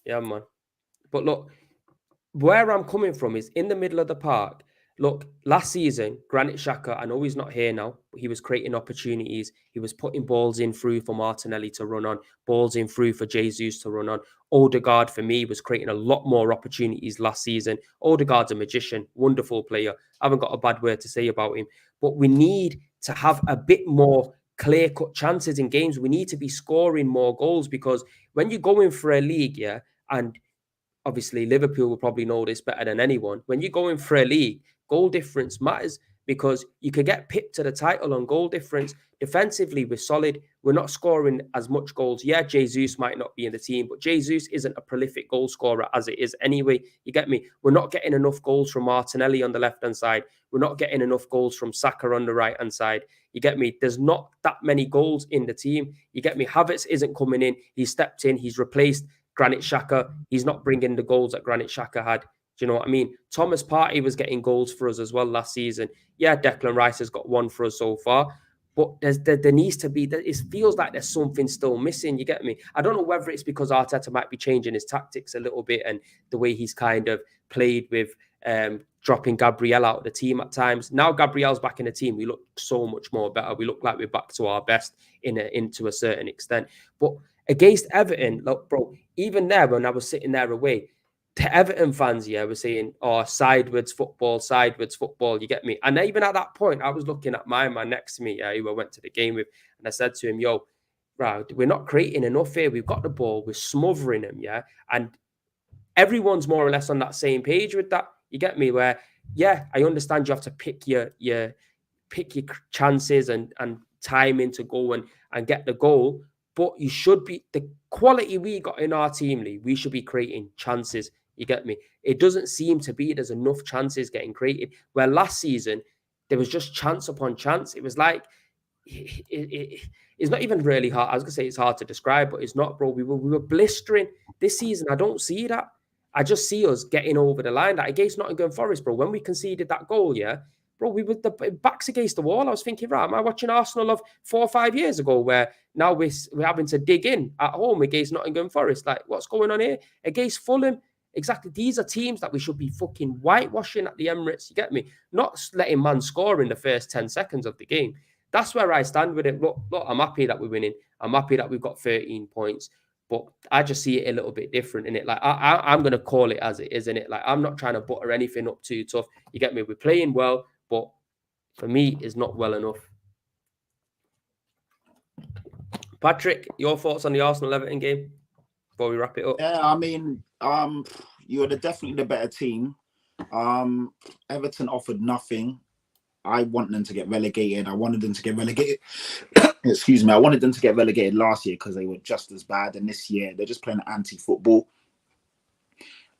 Yeah, man. But look, where I'm coming from is in the middle of the park. Look, last season, Granit Xhaka, I know he's not here now, but he was creating opportunities. He was putting balls in through for Martinelli to run on, balls in through for Jesus to run on. Odegaard, for me, was creating a lot more opportunities last season. Odegaard's a magician, wonderful player. I haven't got a bad word to say about him. But we need to have a bit more clear-cut chances in games. We need to be scoring more goals because when you're going for a league, yeah, and obviously Liverpool will probably know this better than anyone. When you're going for a league, goal difference matters because you could get pipped to the title on goal difference. Defensively, we're solid. We're not scoring as much goals. Yeah, Jesus might not be in the team, but Jesus isn't a prolific goal scorer as it is anyway. You get me? We're not getting enough goals from Martinelli on the left-hand side. We're not getting enough goals from Saka on the right-hand side. You get me? There's not that many goals in the team. You get me? Havertz isn't coming in. He's stepped in. He's replaced Granit Xhaka. He's not bringing the goals that Granit Xhaka had. Do you know what I mean? Thomas Partey was getting goals for us as well last season. Yeah, Declan Rice has got one for us so far. But there needs to be, it feels like there's something still missing. You get me? I don't know whether it's because Arteta might be changing his tactics a little bit and the way he's kind of played with dropping Gabriel out of the team at times. Now Gabriel's back in the team. We look so much more better. We look like we're back to our best into a certain extent. But against Everton, look, bro, even there when I was sitting there away, the Everton fans, yeah, were saying, oh, sideways football, you get me? And even at that point, I was looking at my man next to me, who I went to the game with, and I said to him, yo, right, we're not creating enough here. We've got the ball, we're smothering them, yeah? And everyone's more or less on that same page with that. You get me? Where, yeah, I understand you have to pick your chances and timing to go and get the goal, but you should be, the quality we got in our team, Lee, we should be creating chances. You get me? It doesn't seem to be there's enough chances getting created. Where last season, there was just chance upon chance. It was like, it's not even really hard. I was going to say it's hard to describe, but it's not, bro. We were blistering. This season, I don't see that. I just see us getting over the line. That against Nottingham Forest, bro, when we conceded that goal, yeah, bro, we were the backs against the wall. I was thinking, right, am I watching Arsenal of 4 or 5 years ago where now we're having to dig in at home against Nottingham Forest? Like, what's going on here? Against Fulham, exactly. These are teams that we should be fucking whitewashing at the Emirates. You get me? Not letting man score in the first 10 seconds of the game. That's where I stand with it. Look, I'm happy that we're winning. I'm happy that we've got 13 points. But I just see it a little bit different in it. Like I'm gonna call it as it is in it. Like I'm not trying to butter anything up too tough. You get me? We're playing well, but for me, it's not well enough. Patrick, your thoughts on the Arsenal Everton game before we wrap it up? Yeah, I mean, you're definitely the better team. Everton offered nothing. I want them to get relegated. I wanted them to get relegated. Excuse me. I wanted them to get relegated last year because they were just as bad. And this year, they're just playing anti-football.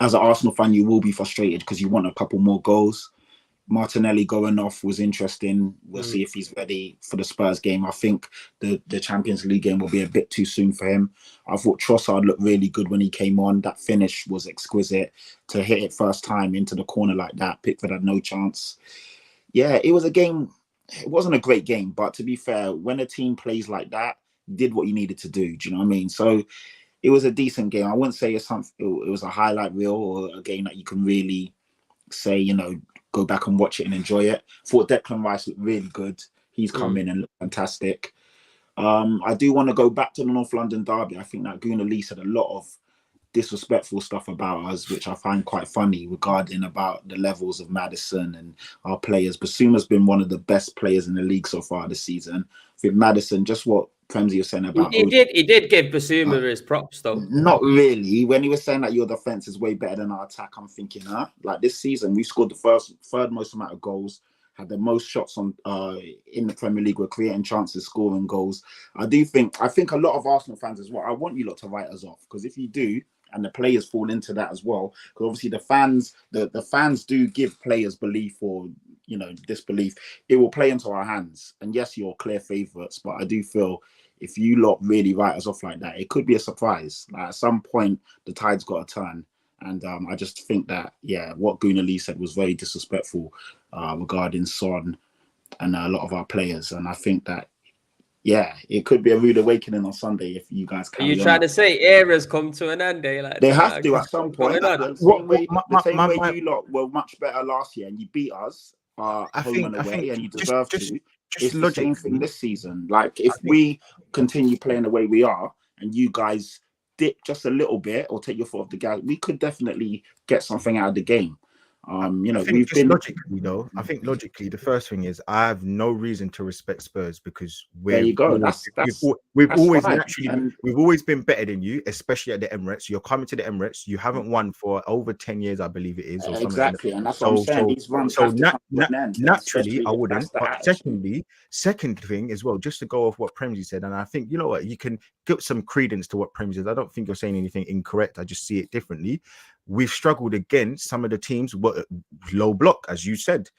As an Arsenal fan, you will be frustrated because you want a couple more goals. Martinelli going off was interesting. We'll see if he's ready for the Spurs game. I think the Champions League game will be a bit too soon for him. I thought Trossard looked really good when he came on. That finish was exquisite. To hit it first time into the corner like that, Pickford had no chance. Yeah, it was a game. It wasn't a great game, but to be fair, when a team plays like that, you did what you needed to do. Do you know what I mean? So it was a decent game. I wouldn't say it was a highlight reel or a game that you can really say, you know, go back and watch it and enjoy it. Thought Declan Rice looked really good. He's come in and looked fantastic. I do want to go back to the North London derby. I think that Gunnar Lee said a lot of disrespectful stuff about us, which I find quite funny regarding about the levels of Maddison and our players. Basuma's been one of the best players in the league so far this season. I think Maddison, just what Premsy was saying about... He did give Basuma his props, though. Not really. When he was saying that your defence is way better than our attack, I'm thinking, like this season, we scored the third most amount of goals, had the most shots on in the Premier League. We're creating chances, scoring goals. I think a lot of Arsenal fans as well, I want you lot to write us off, because if you do, and the players fall into that as well, because obviously the fans do give players belief or, you know, disbelief. It will play into our hands. And yes, you're clear favourites, but I do feel if you lot really write us off like that, it could be a surprise. Like at some point, the tide's got to turn. And I just think that, yeah, what Gunnar Lee said was very disrespectful regarding Son and a lot of our players. And I think that, yeah, it could be a rude awakening on Sunday if you guys carry on. Are you trying to say eras come to an end? Like they have to at some point. The same way you lot were much better last year and you beat us home and away, and you deserve to. It's the same thing this season. Like if we continue playing the way we are and you guys dip just a little bit or take your foot off the gas, we could definitely get something out of the game. You know, we've been logically though. I think logically, the first thing is I have no reason to respect Spurs because there you go. We've always been better than you, especially at the Emirates. You're coming to the Emirates. You haven't won for over 10 years, I believe it is. Or exactly, and that's what I'm saying. These runs naturally, I wouldn't. But second thing as well, just to go off what Premsy said, and I think you know what, you can give some credence to what Premsy said. I don't think you're saying anything incorrect. I just see it differently. We've struggled against some of the teams low block, as you said.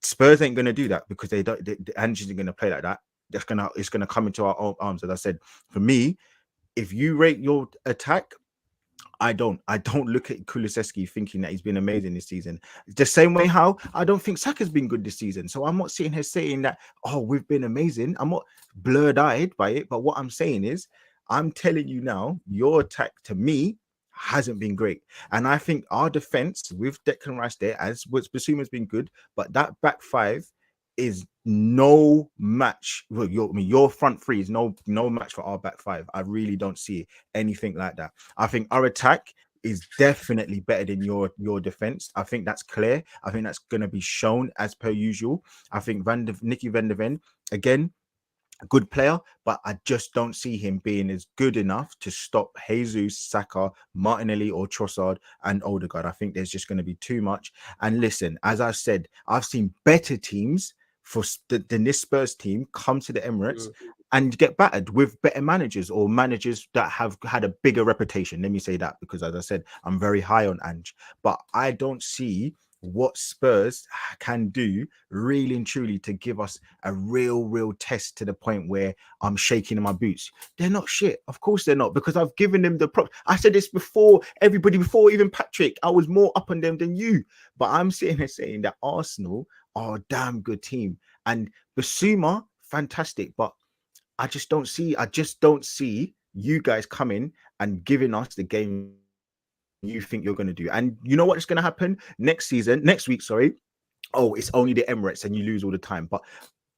Spurs ain't going to do that because the Ange's going to play like that. It's going to come into our own arms. As I said, for me, if you rate your attack, I don't look at Kulusevski thinking that he's been amazing this season. The same way how I don't think Saka's been good this season. So I'm not sitting here saying that, oh, we've been amazing. I'm not blurred-eyed by it. But what I'm saying is, I'm telling you now, your attack to me hasn't been great. And I think our defense with Declan Rice there, as Basuma's been good, but that back five is no match. Well, your front three is no match for our back five. I really don't see anything like that. I think our attack is definitely better than your defense. I think that's clear. I think that's going to be shown as per usual. I think Nicky van de Ven, again, a good player, but I just don't see him being as good enough to stop Jesus, Saka, Martinelli, or Trossard and Odegaard. I think there's just going to be too much. And listen, as I said, I've seen better teams than this Spurs team come to the Emirates and get battered with better managers or managers that have had a bigger reputation. Let me say that because, as I said, I'm very high on Ange, but I don't see what Spurs can do really and truly to give us a real test to the point where I'm shaking in my boots. They're not shit. Of course they're not, because I've given them the props. I said this before even Patrick. I was more up on them than you. But I'm sitting here saying that Arsenal are a damn good team. And Basuma, fantastic. But I just don't see you guys coming and giving us the game you think you're going to do. And you know what's going to happen next week, oh, it's only the Emirates and you lose all the time. But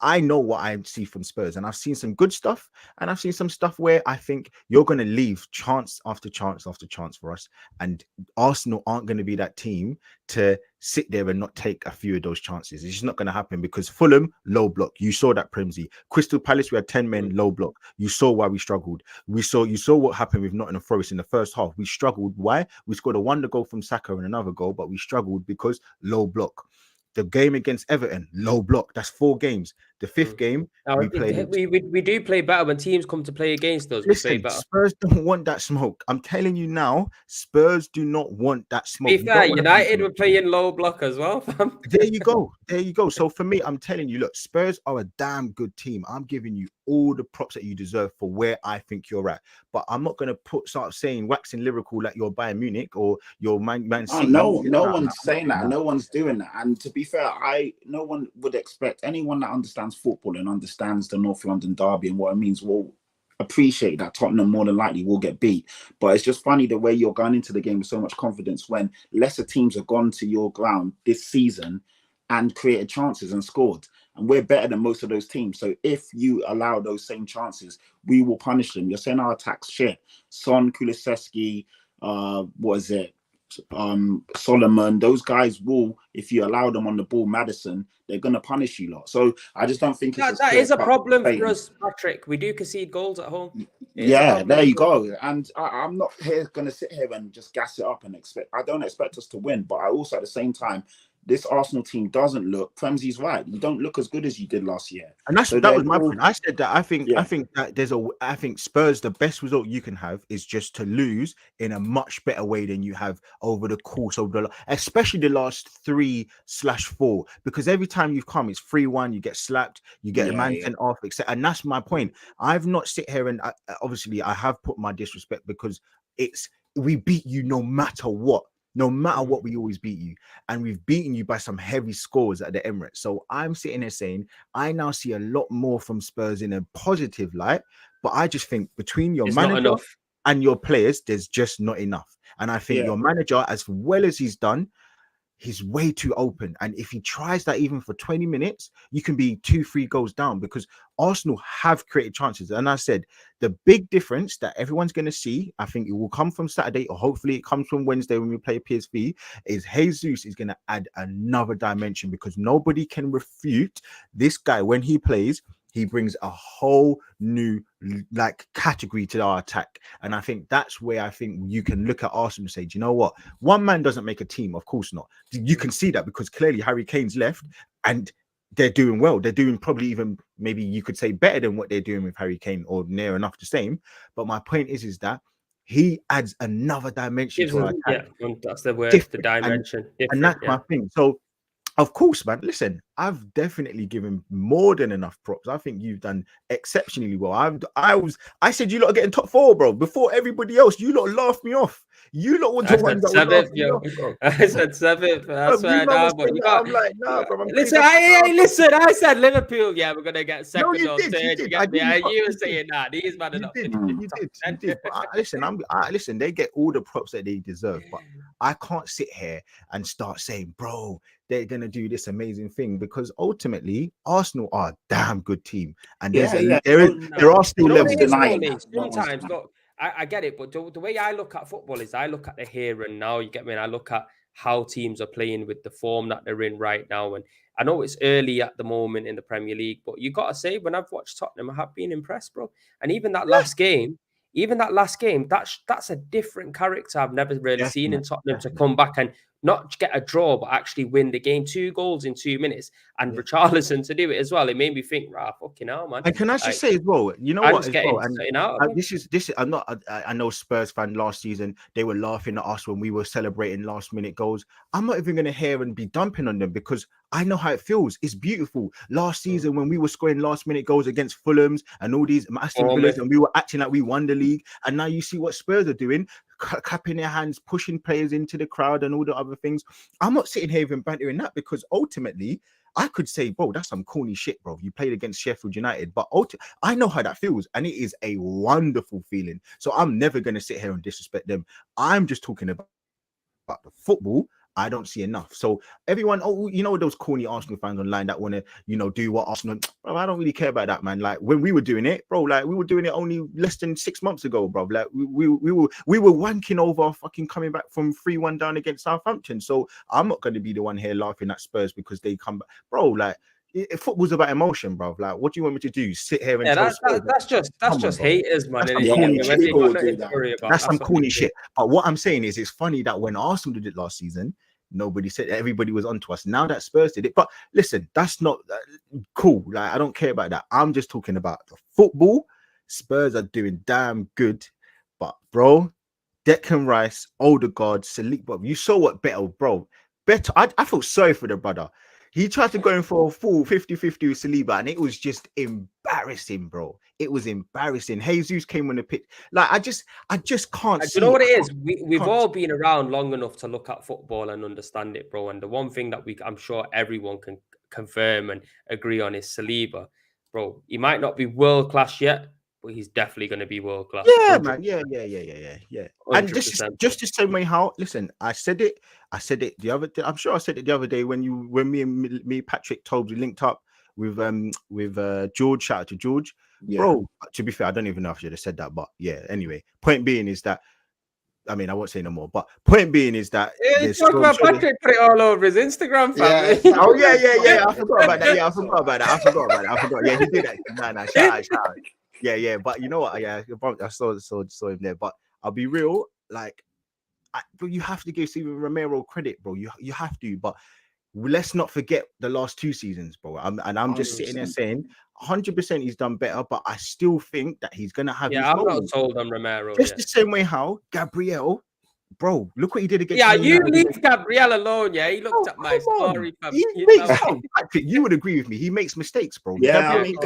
I know what I see from Spurs, and I've seen some good stuff, and I've seen some stuff where I think you're going to leave chance after chance after chance for us, and Arsenal aren't going to be that team to sit there and not take a few of those chances. It's just not going to happen because Fulham, low block. You saw that, Primsy. Crystal Palace, we had 10 men, low block. You saw why we struggled. You saw what happened with Nottingham Forest in the first half. We struggled. Why? We scored a wonder goal from Saka and another goal, but we struggled because low block. The game against Everton, low block. That's 4 games. The 5th game, we played. We do play better when teams come to play against us. Listen, we play better. Spurs don't want that smoke. I'm telling you now, Spurs do not want that smoke. Be fair, United were playing low block as well, fam. There you go. There you go. So for me, I'm telling you, look, Spurs are a damn good team. I'm giving you all the props that you deserve for where I think you're at. But I'm not going to start saying waxing lyrical like you're Bayern Munich or your Man City. No one's saying that. No one's doing that. And to be fair, no one would expect anyone that understands football and understands the North London derby and what it means will appreciate that Tottenham more than likely will get beat. But it's just funny the way you're going into the game with so much confidence when lesser teams have gone to your ground this season and created chances and scored. And we're better than most of those teams. So if you allow those same chances, we will punish them. You're saying our attack's shit. Son, Kulusevski, Solomon, those guys will, if you allow them on the ball, Maddison, they're going to punish you lot. So I just don't think that is a problem for us, Patrick. We do concede goals at home. Yeah, there you go. And I'm not going to sit here and just gas it up and I don't expect us to win, but I also at the same time, this Arsenal team doesn't look. Premsy's right. You don't look as good as you did last year, and that was my point. I said that I think that I think Spurs, the best result you can have is just to lose in a much better way than you have over the course of especially the last 3/4. Because every time you've come, it's 3-1. You get slapped. You get a man sent off, etc. And that's my point. I've not sit here and obviously I have put my disrespect because we beat you no matter what. No matter what, we always beat you. And we've beaten you by some heavy scores at the Emirates. So I'm sitting here saying, I now see a lot more from Spurs in a positive light. But I just think between your manager and your players, there's just not enough. And I think your manager, as well as he's done, he's way too open. And if he tries that even for 20 minutes, you can be 2-3 goals down because Arsenal have created chances. And I said, the big difference that everyone's going to see, I think it will come from Saturday or hopefully it comes from Wednesday when we play PSV, is Jesus is going to add another dimension because nobody can refute this guy when he plays. He brings a whole new category to our attack. And I think that's where I think you can look at Arsenal and say, do you know what? One man doesn't make a team, of course not. You can see that because clearly Harry Kane's left and they're doing well. They're doing probably even maybe you could say better than what they're doing with Harry Kane or near enough the same. But my point is that he adds another dimension to our attack. Yeah, that's the word, the dimension. And that's my thing. So of course, man. Listen, I've definitely given more than enough props. I think you've done exceptionally well. I said you lot are getting top 4, bro. Before everybody else, you lot laughed me off. You lot want to one that seventh, yo. I said 7th. That's right now, but you got. I'm like, nah, bro. Listen, listen. I said Liverpool. Yeah, we're gonna get 2nd or 3rd. You were saying that. These man are not. You did. But listen. They get all the props that they deserve, but I can't sit here and start saying, bro, they're gonna do this amazing thing because ultimately Arsenal are a damn good team, and there are still levels denying. Sometimes, look, I get it, but the way I look at football is I look at the here and now. You get me? And I look at how teams are playing with the form that they're in right now. And I know it's early at the moment in the Premier League, but you got to say, when I've watched Tottenham, I have been impressed, bro. And even that last game, that's a different character I've never really seen in Tottenham to come back and not get a draw, but actually win the game. 2 goals in 2 minutes. And Richarlison to do it as well. It made me think, fucking hell, man. And can I just say as well, you know what? I know Spurs fan last season, they were laughing at us when we were celebrating last minute goals. I'm not even going to hear and be dumping on them because I know how it feels. It's beautiful. Last season when we were scoring last minute goals against Fulhams and all these Aston Villas and we were acting like we won the league. And now you see what Spurs are doing, clapping their hands, pushing players into the crowd and all the other things. I'm not sitting here even bantering that because ultimately I could say, bro, that's some corny shit, bro. You played against Sheffield United, but I know how that feels and it is a wonderful feeling. So I'm never going to sit here and disrespect them. I'm just talking about the football. I don't see enough. So everyone, those corny Arsenal fans online that want to, do what Arsenal. Bro, I don't really care about that, man. Like when we were doing it, bro, like we were doing it only less than 6 months ago, bro. Like we were wanking over fucking coming back from 3-1 down against Southampton. So I'm not going to be the one here laughing at Spurs because they come back, bro. Like football's about emotion, bro. Like what do you want me to do? Sit here and that's just haters, man. That's some corny shit. But what I'm saying is, it's funny that when Arsenal did it last season, nobody said, everybody was onto us. Now that Spurs did it, but listen, that's not cool. Like I don't care about that. I'm just talking about the football. Spurs are doing damn good, but bro, Declan Rice, Odegaard, Saliq, Bob, you saw what Beto, bro. Beto, I felt sorry for the brother. He tried to go in for a full 50-50 with Saliba, and it was just embarrassing, bro. It was embarrassing. Jesus came on the pitch. Like, I just can't see. You know what it is? We've all been around long enough to look at football and understand it, bro. And the one thing that I'm sure everyone can confirm and agree on is Saliba, bro. He might not be world class yet, but he's definitely going to be world class. Yeah, 100%. Man. Yeah. 100%. And just the same way how, listen, I said it the other day. I'm sure I said it the other day when me and Patrick Tobes linked up with George. Shout out to George. Yeah. Bro, to be fair, I don't even know if I should have said that, but yeah, anyway, point being is that, I mean, I won't say no more, but point being is that Patrick put it all over his Instagram, family. Yeah. Oh, yeah. I forgot about that. Yeah, I forgot about that. I forgot. Yeah, he did that. Nah, shout out. Yeah. But you know what? Yeah, I saw him there. But I'll be real, like, bro, you have to give Steven Romero credit, bro. You have to. But let's not forget the last 2 seasons, bro. I'm just sitting there saying 100% he's done better, but I still think that he's gonna have. Yeah, I'm not sold on Romero. Just the same way how Gabriel. Bro, look what he did against. Yeah, you leave Gabriel alone. Yeah, he looked at my story. You would agree with me. He makes mistakes, bro. Yeah, I mean,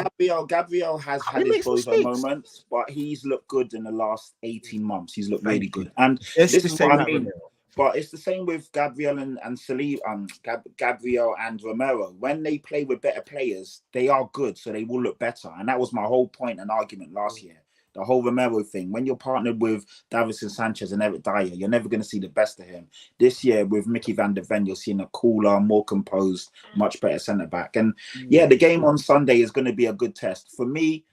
Gabriel has had his bozo moments, but he's looked good in the last 18 months. He's looked really good, and this is what I mean. But it's the same with Gabriel and Gabriel and Romero. When they play with better players, they are good, so they will look better. And that was my whole point and argument last year. The whole Romero thing. When you're partnered with Davinson Sanchez and Eric Dyer, you're never going to see the best of him. This year with Mickey van der Ven, you're seeing a cooler, more composed, much better centre back. And yeah, the game on Sunday is going to be a good test for me.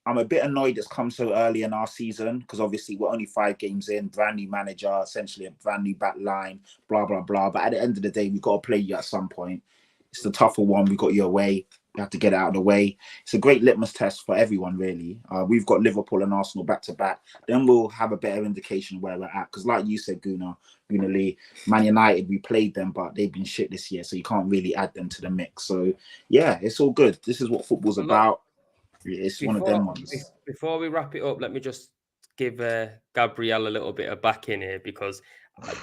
I'm a bit annoyed it's come so early in our season because obviously we're only 5 games in, brand new manager, essentially a brand new back line, blah, blah, blah. But at the end of the day, we've got to play you at some point. It's the tougher one. We got you away. We have to get it out of the way. It's a great litmus test for everyone, really. We've got Liverpool and Arsenal back to back. Then we'll have a better indication of where we're at. Because like you said, Guna Lee, Man United, we played them, but they've been shit this year. So you can't really add them to the mix. So yeah, it's all good. This is what football's about. It's one of them ones. Before we wrap it up, let me just give Gabriel a little bit of back in here because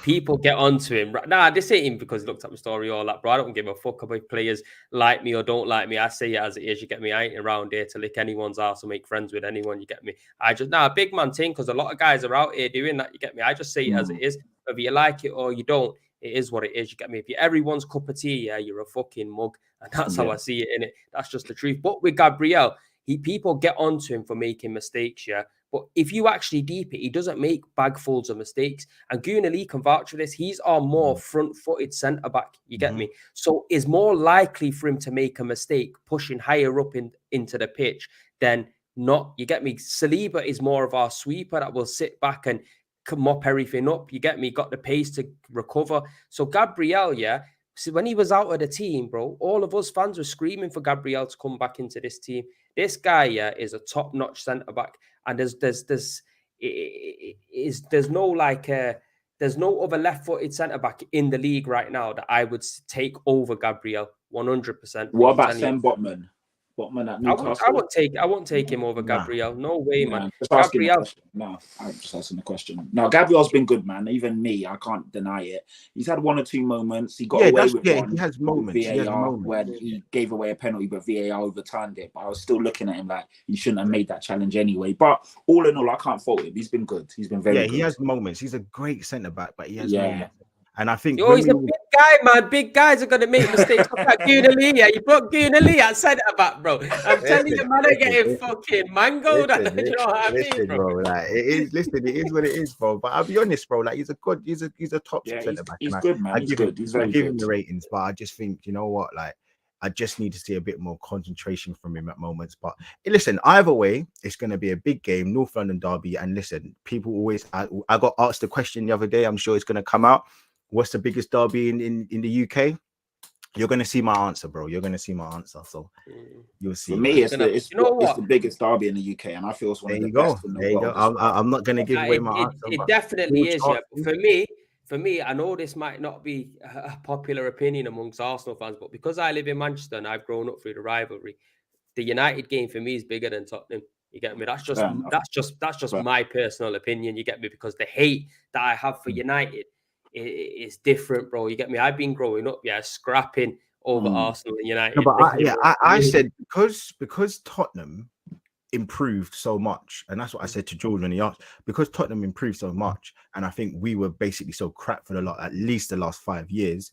people get onto him. Nah, this ain't him because he looked at my story, all that, bro. I don't give a fuck about if players like me or don't like me. I say it as it is. You get me? I ain't around here to lick anyone's ass or make friends with anyone. You get me? Big man thing, because a lot of guys are out here doing that. You get me? I just say it as it is. Whether you like it or you don't, it is what it is. You get me? If you're everyone's cup of tea, yeah, you're a fucking mug. And that's how I see it, innit? That's just the truth. But with Gabriel, people get onto him for making mistakes, yeah. But if you actually deep it, he doesn't make bagfuls of mistakes. And Gunnar Lee can vouch for this. He's our more front-footed centre-back, you get me? So it's more likely for him to make a mistake pushing higher up into the pitch than not, you get me? Saliba is more of our sweeper that will sit back and mop everything up, you get me? Got the pace to recover. So Gabriel, yeah, so when he was out of the team, bro, all of us fans were screaming for Gabriel to come back into this team. This guy, yeah, is a top-notch centre-back. And there's no other left-footed centre-back in the league right now that I would take over Gabriel 100%. What about Sam Botman? Botman at Newcastle? I won't take him over Gabriel. No way, man. Gabriel. No, I'm just asking the question. No, Gabriel's been good, man. Even me, I can't deny it. He's had 1 or 2 moments. He got away with one. He has moments. VAR when he gave away a penalty, but VAR overturned it. But I was still looking at him like he shouldn't have made that challenge anyway. But all in all, I can't fault him. He's been good. He's been very good. He has moments. He's a great centre back, but he has moments. And I think Yo, he's a big guy, man. Big guys are gonna make mistakes. Look at Gunali. Yeah, you put Gunali at centre back, bro. I'm telling you, man, I'm getting fucking mangoed. You know what I mean, bro? Like it is. Listen, it is what it is, bro. But I'll be honest, bro. Like he's a top centre back. He's good, man. He's good. He's very good. I give him the ratings, but I just think, you know what, like. I just need to see a bit more concentration from him at moments. But listen, either way, it's going to be a big game, North London derby. And listen, people always, I got asked the question the other day. I'm sure it's going to come out. What's the biggest derby in the UK? You're going to see my answer, bro. You're going to see my answer. So you'll see. For me, it's the biggest derby in the UK. And I feel it's one of the best in the world. I'm not going to give away my answer. It definitely is. Yeah. For me, I know this might not be a popular opinion amongst Arsenal fans, but because I live in Manchester and I've grown up through the rivalry, the United game for me is bigger than Tottenham. You get me? That's just my personal opinion. You get me? Because the hate that I have for United is different, bro. You get me? I've been growing up, scrapping over Arsenal and United. No, but I said because Tottenham improved so much, and that's what I said to George when he asked, because Tottenham improved so much, and I think we were basically so crap for at least the last 5 years,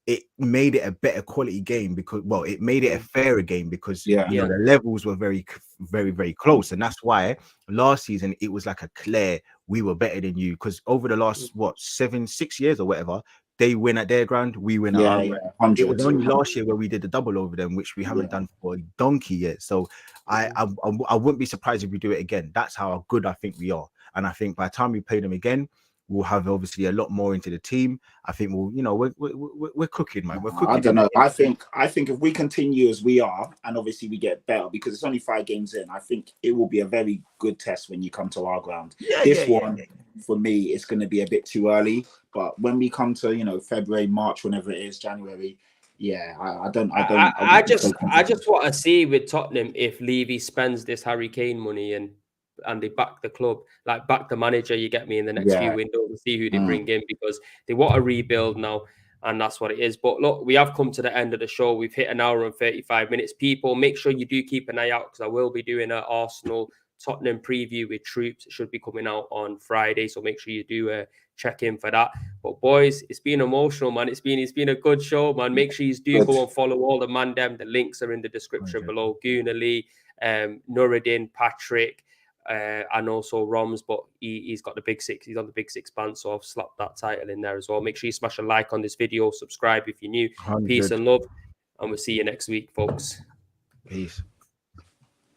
it made it a better quality game because, well, it made it a fairer game because you know, the levels were very, very, very close, and that's why last season it was like a clear we were better than you, because over the last 6 years or whatever, they win at their ground, we win at our ground. It was only last year where we did the double over them, which we haven't done for a donkey yet. So I wouldn't be surprised if we do it again. That's how good I think we are. And I think by the time we play them again, we'll have obviously a lot more into the team. I think we're cooking, man. We're cooking. I don't know. I think if we continue as we are, and obviously we get better because it's only 5 games in, I think it will be a very good test when you come to our ground. This one, for me, it's going to be a bit too early. But when we come to February, March, whenever it is, January, I just want to see with Tottenham if Levy spends this Harry Kane money and they back the club, like back the manager, you get me, in the next few windows and see who they bring in, because they want to rebuild now, and that's what it is. But look, we have come to the end of the show. We've hit an hour and 35 minutes. People, make sure you do keep an eye out, because I will be doing an Arsenal Tottenham preview with Troops. It should be coming out on Friday, so make sure you do check in for that. But boys, it's been emotional, man. It's been a good show, man. Make sure you do go and follow all the Mandem. The links are in the description below. Guna Lee, Nuruddin, Patrick, and also Roms, but he's got the Big Six. He's on the Big Six band, so I've slapped that title in there as well. Make sure you smash a like on this video, subscribe if you're new. 100. Peace and love, and we'll see you next week, folks. Peace.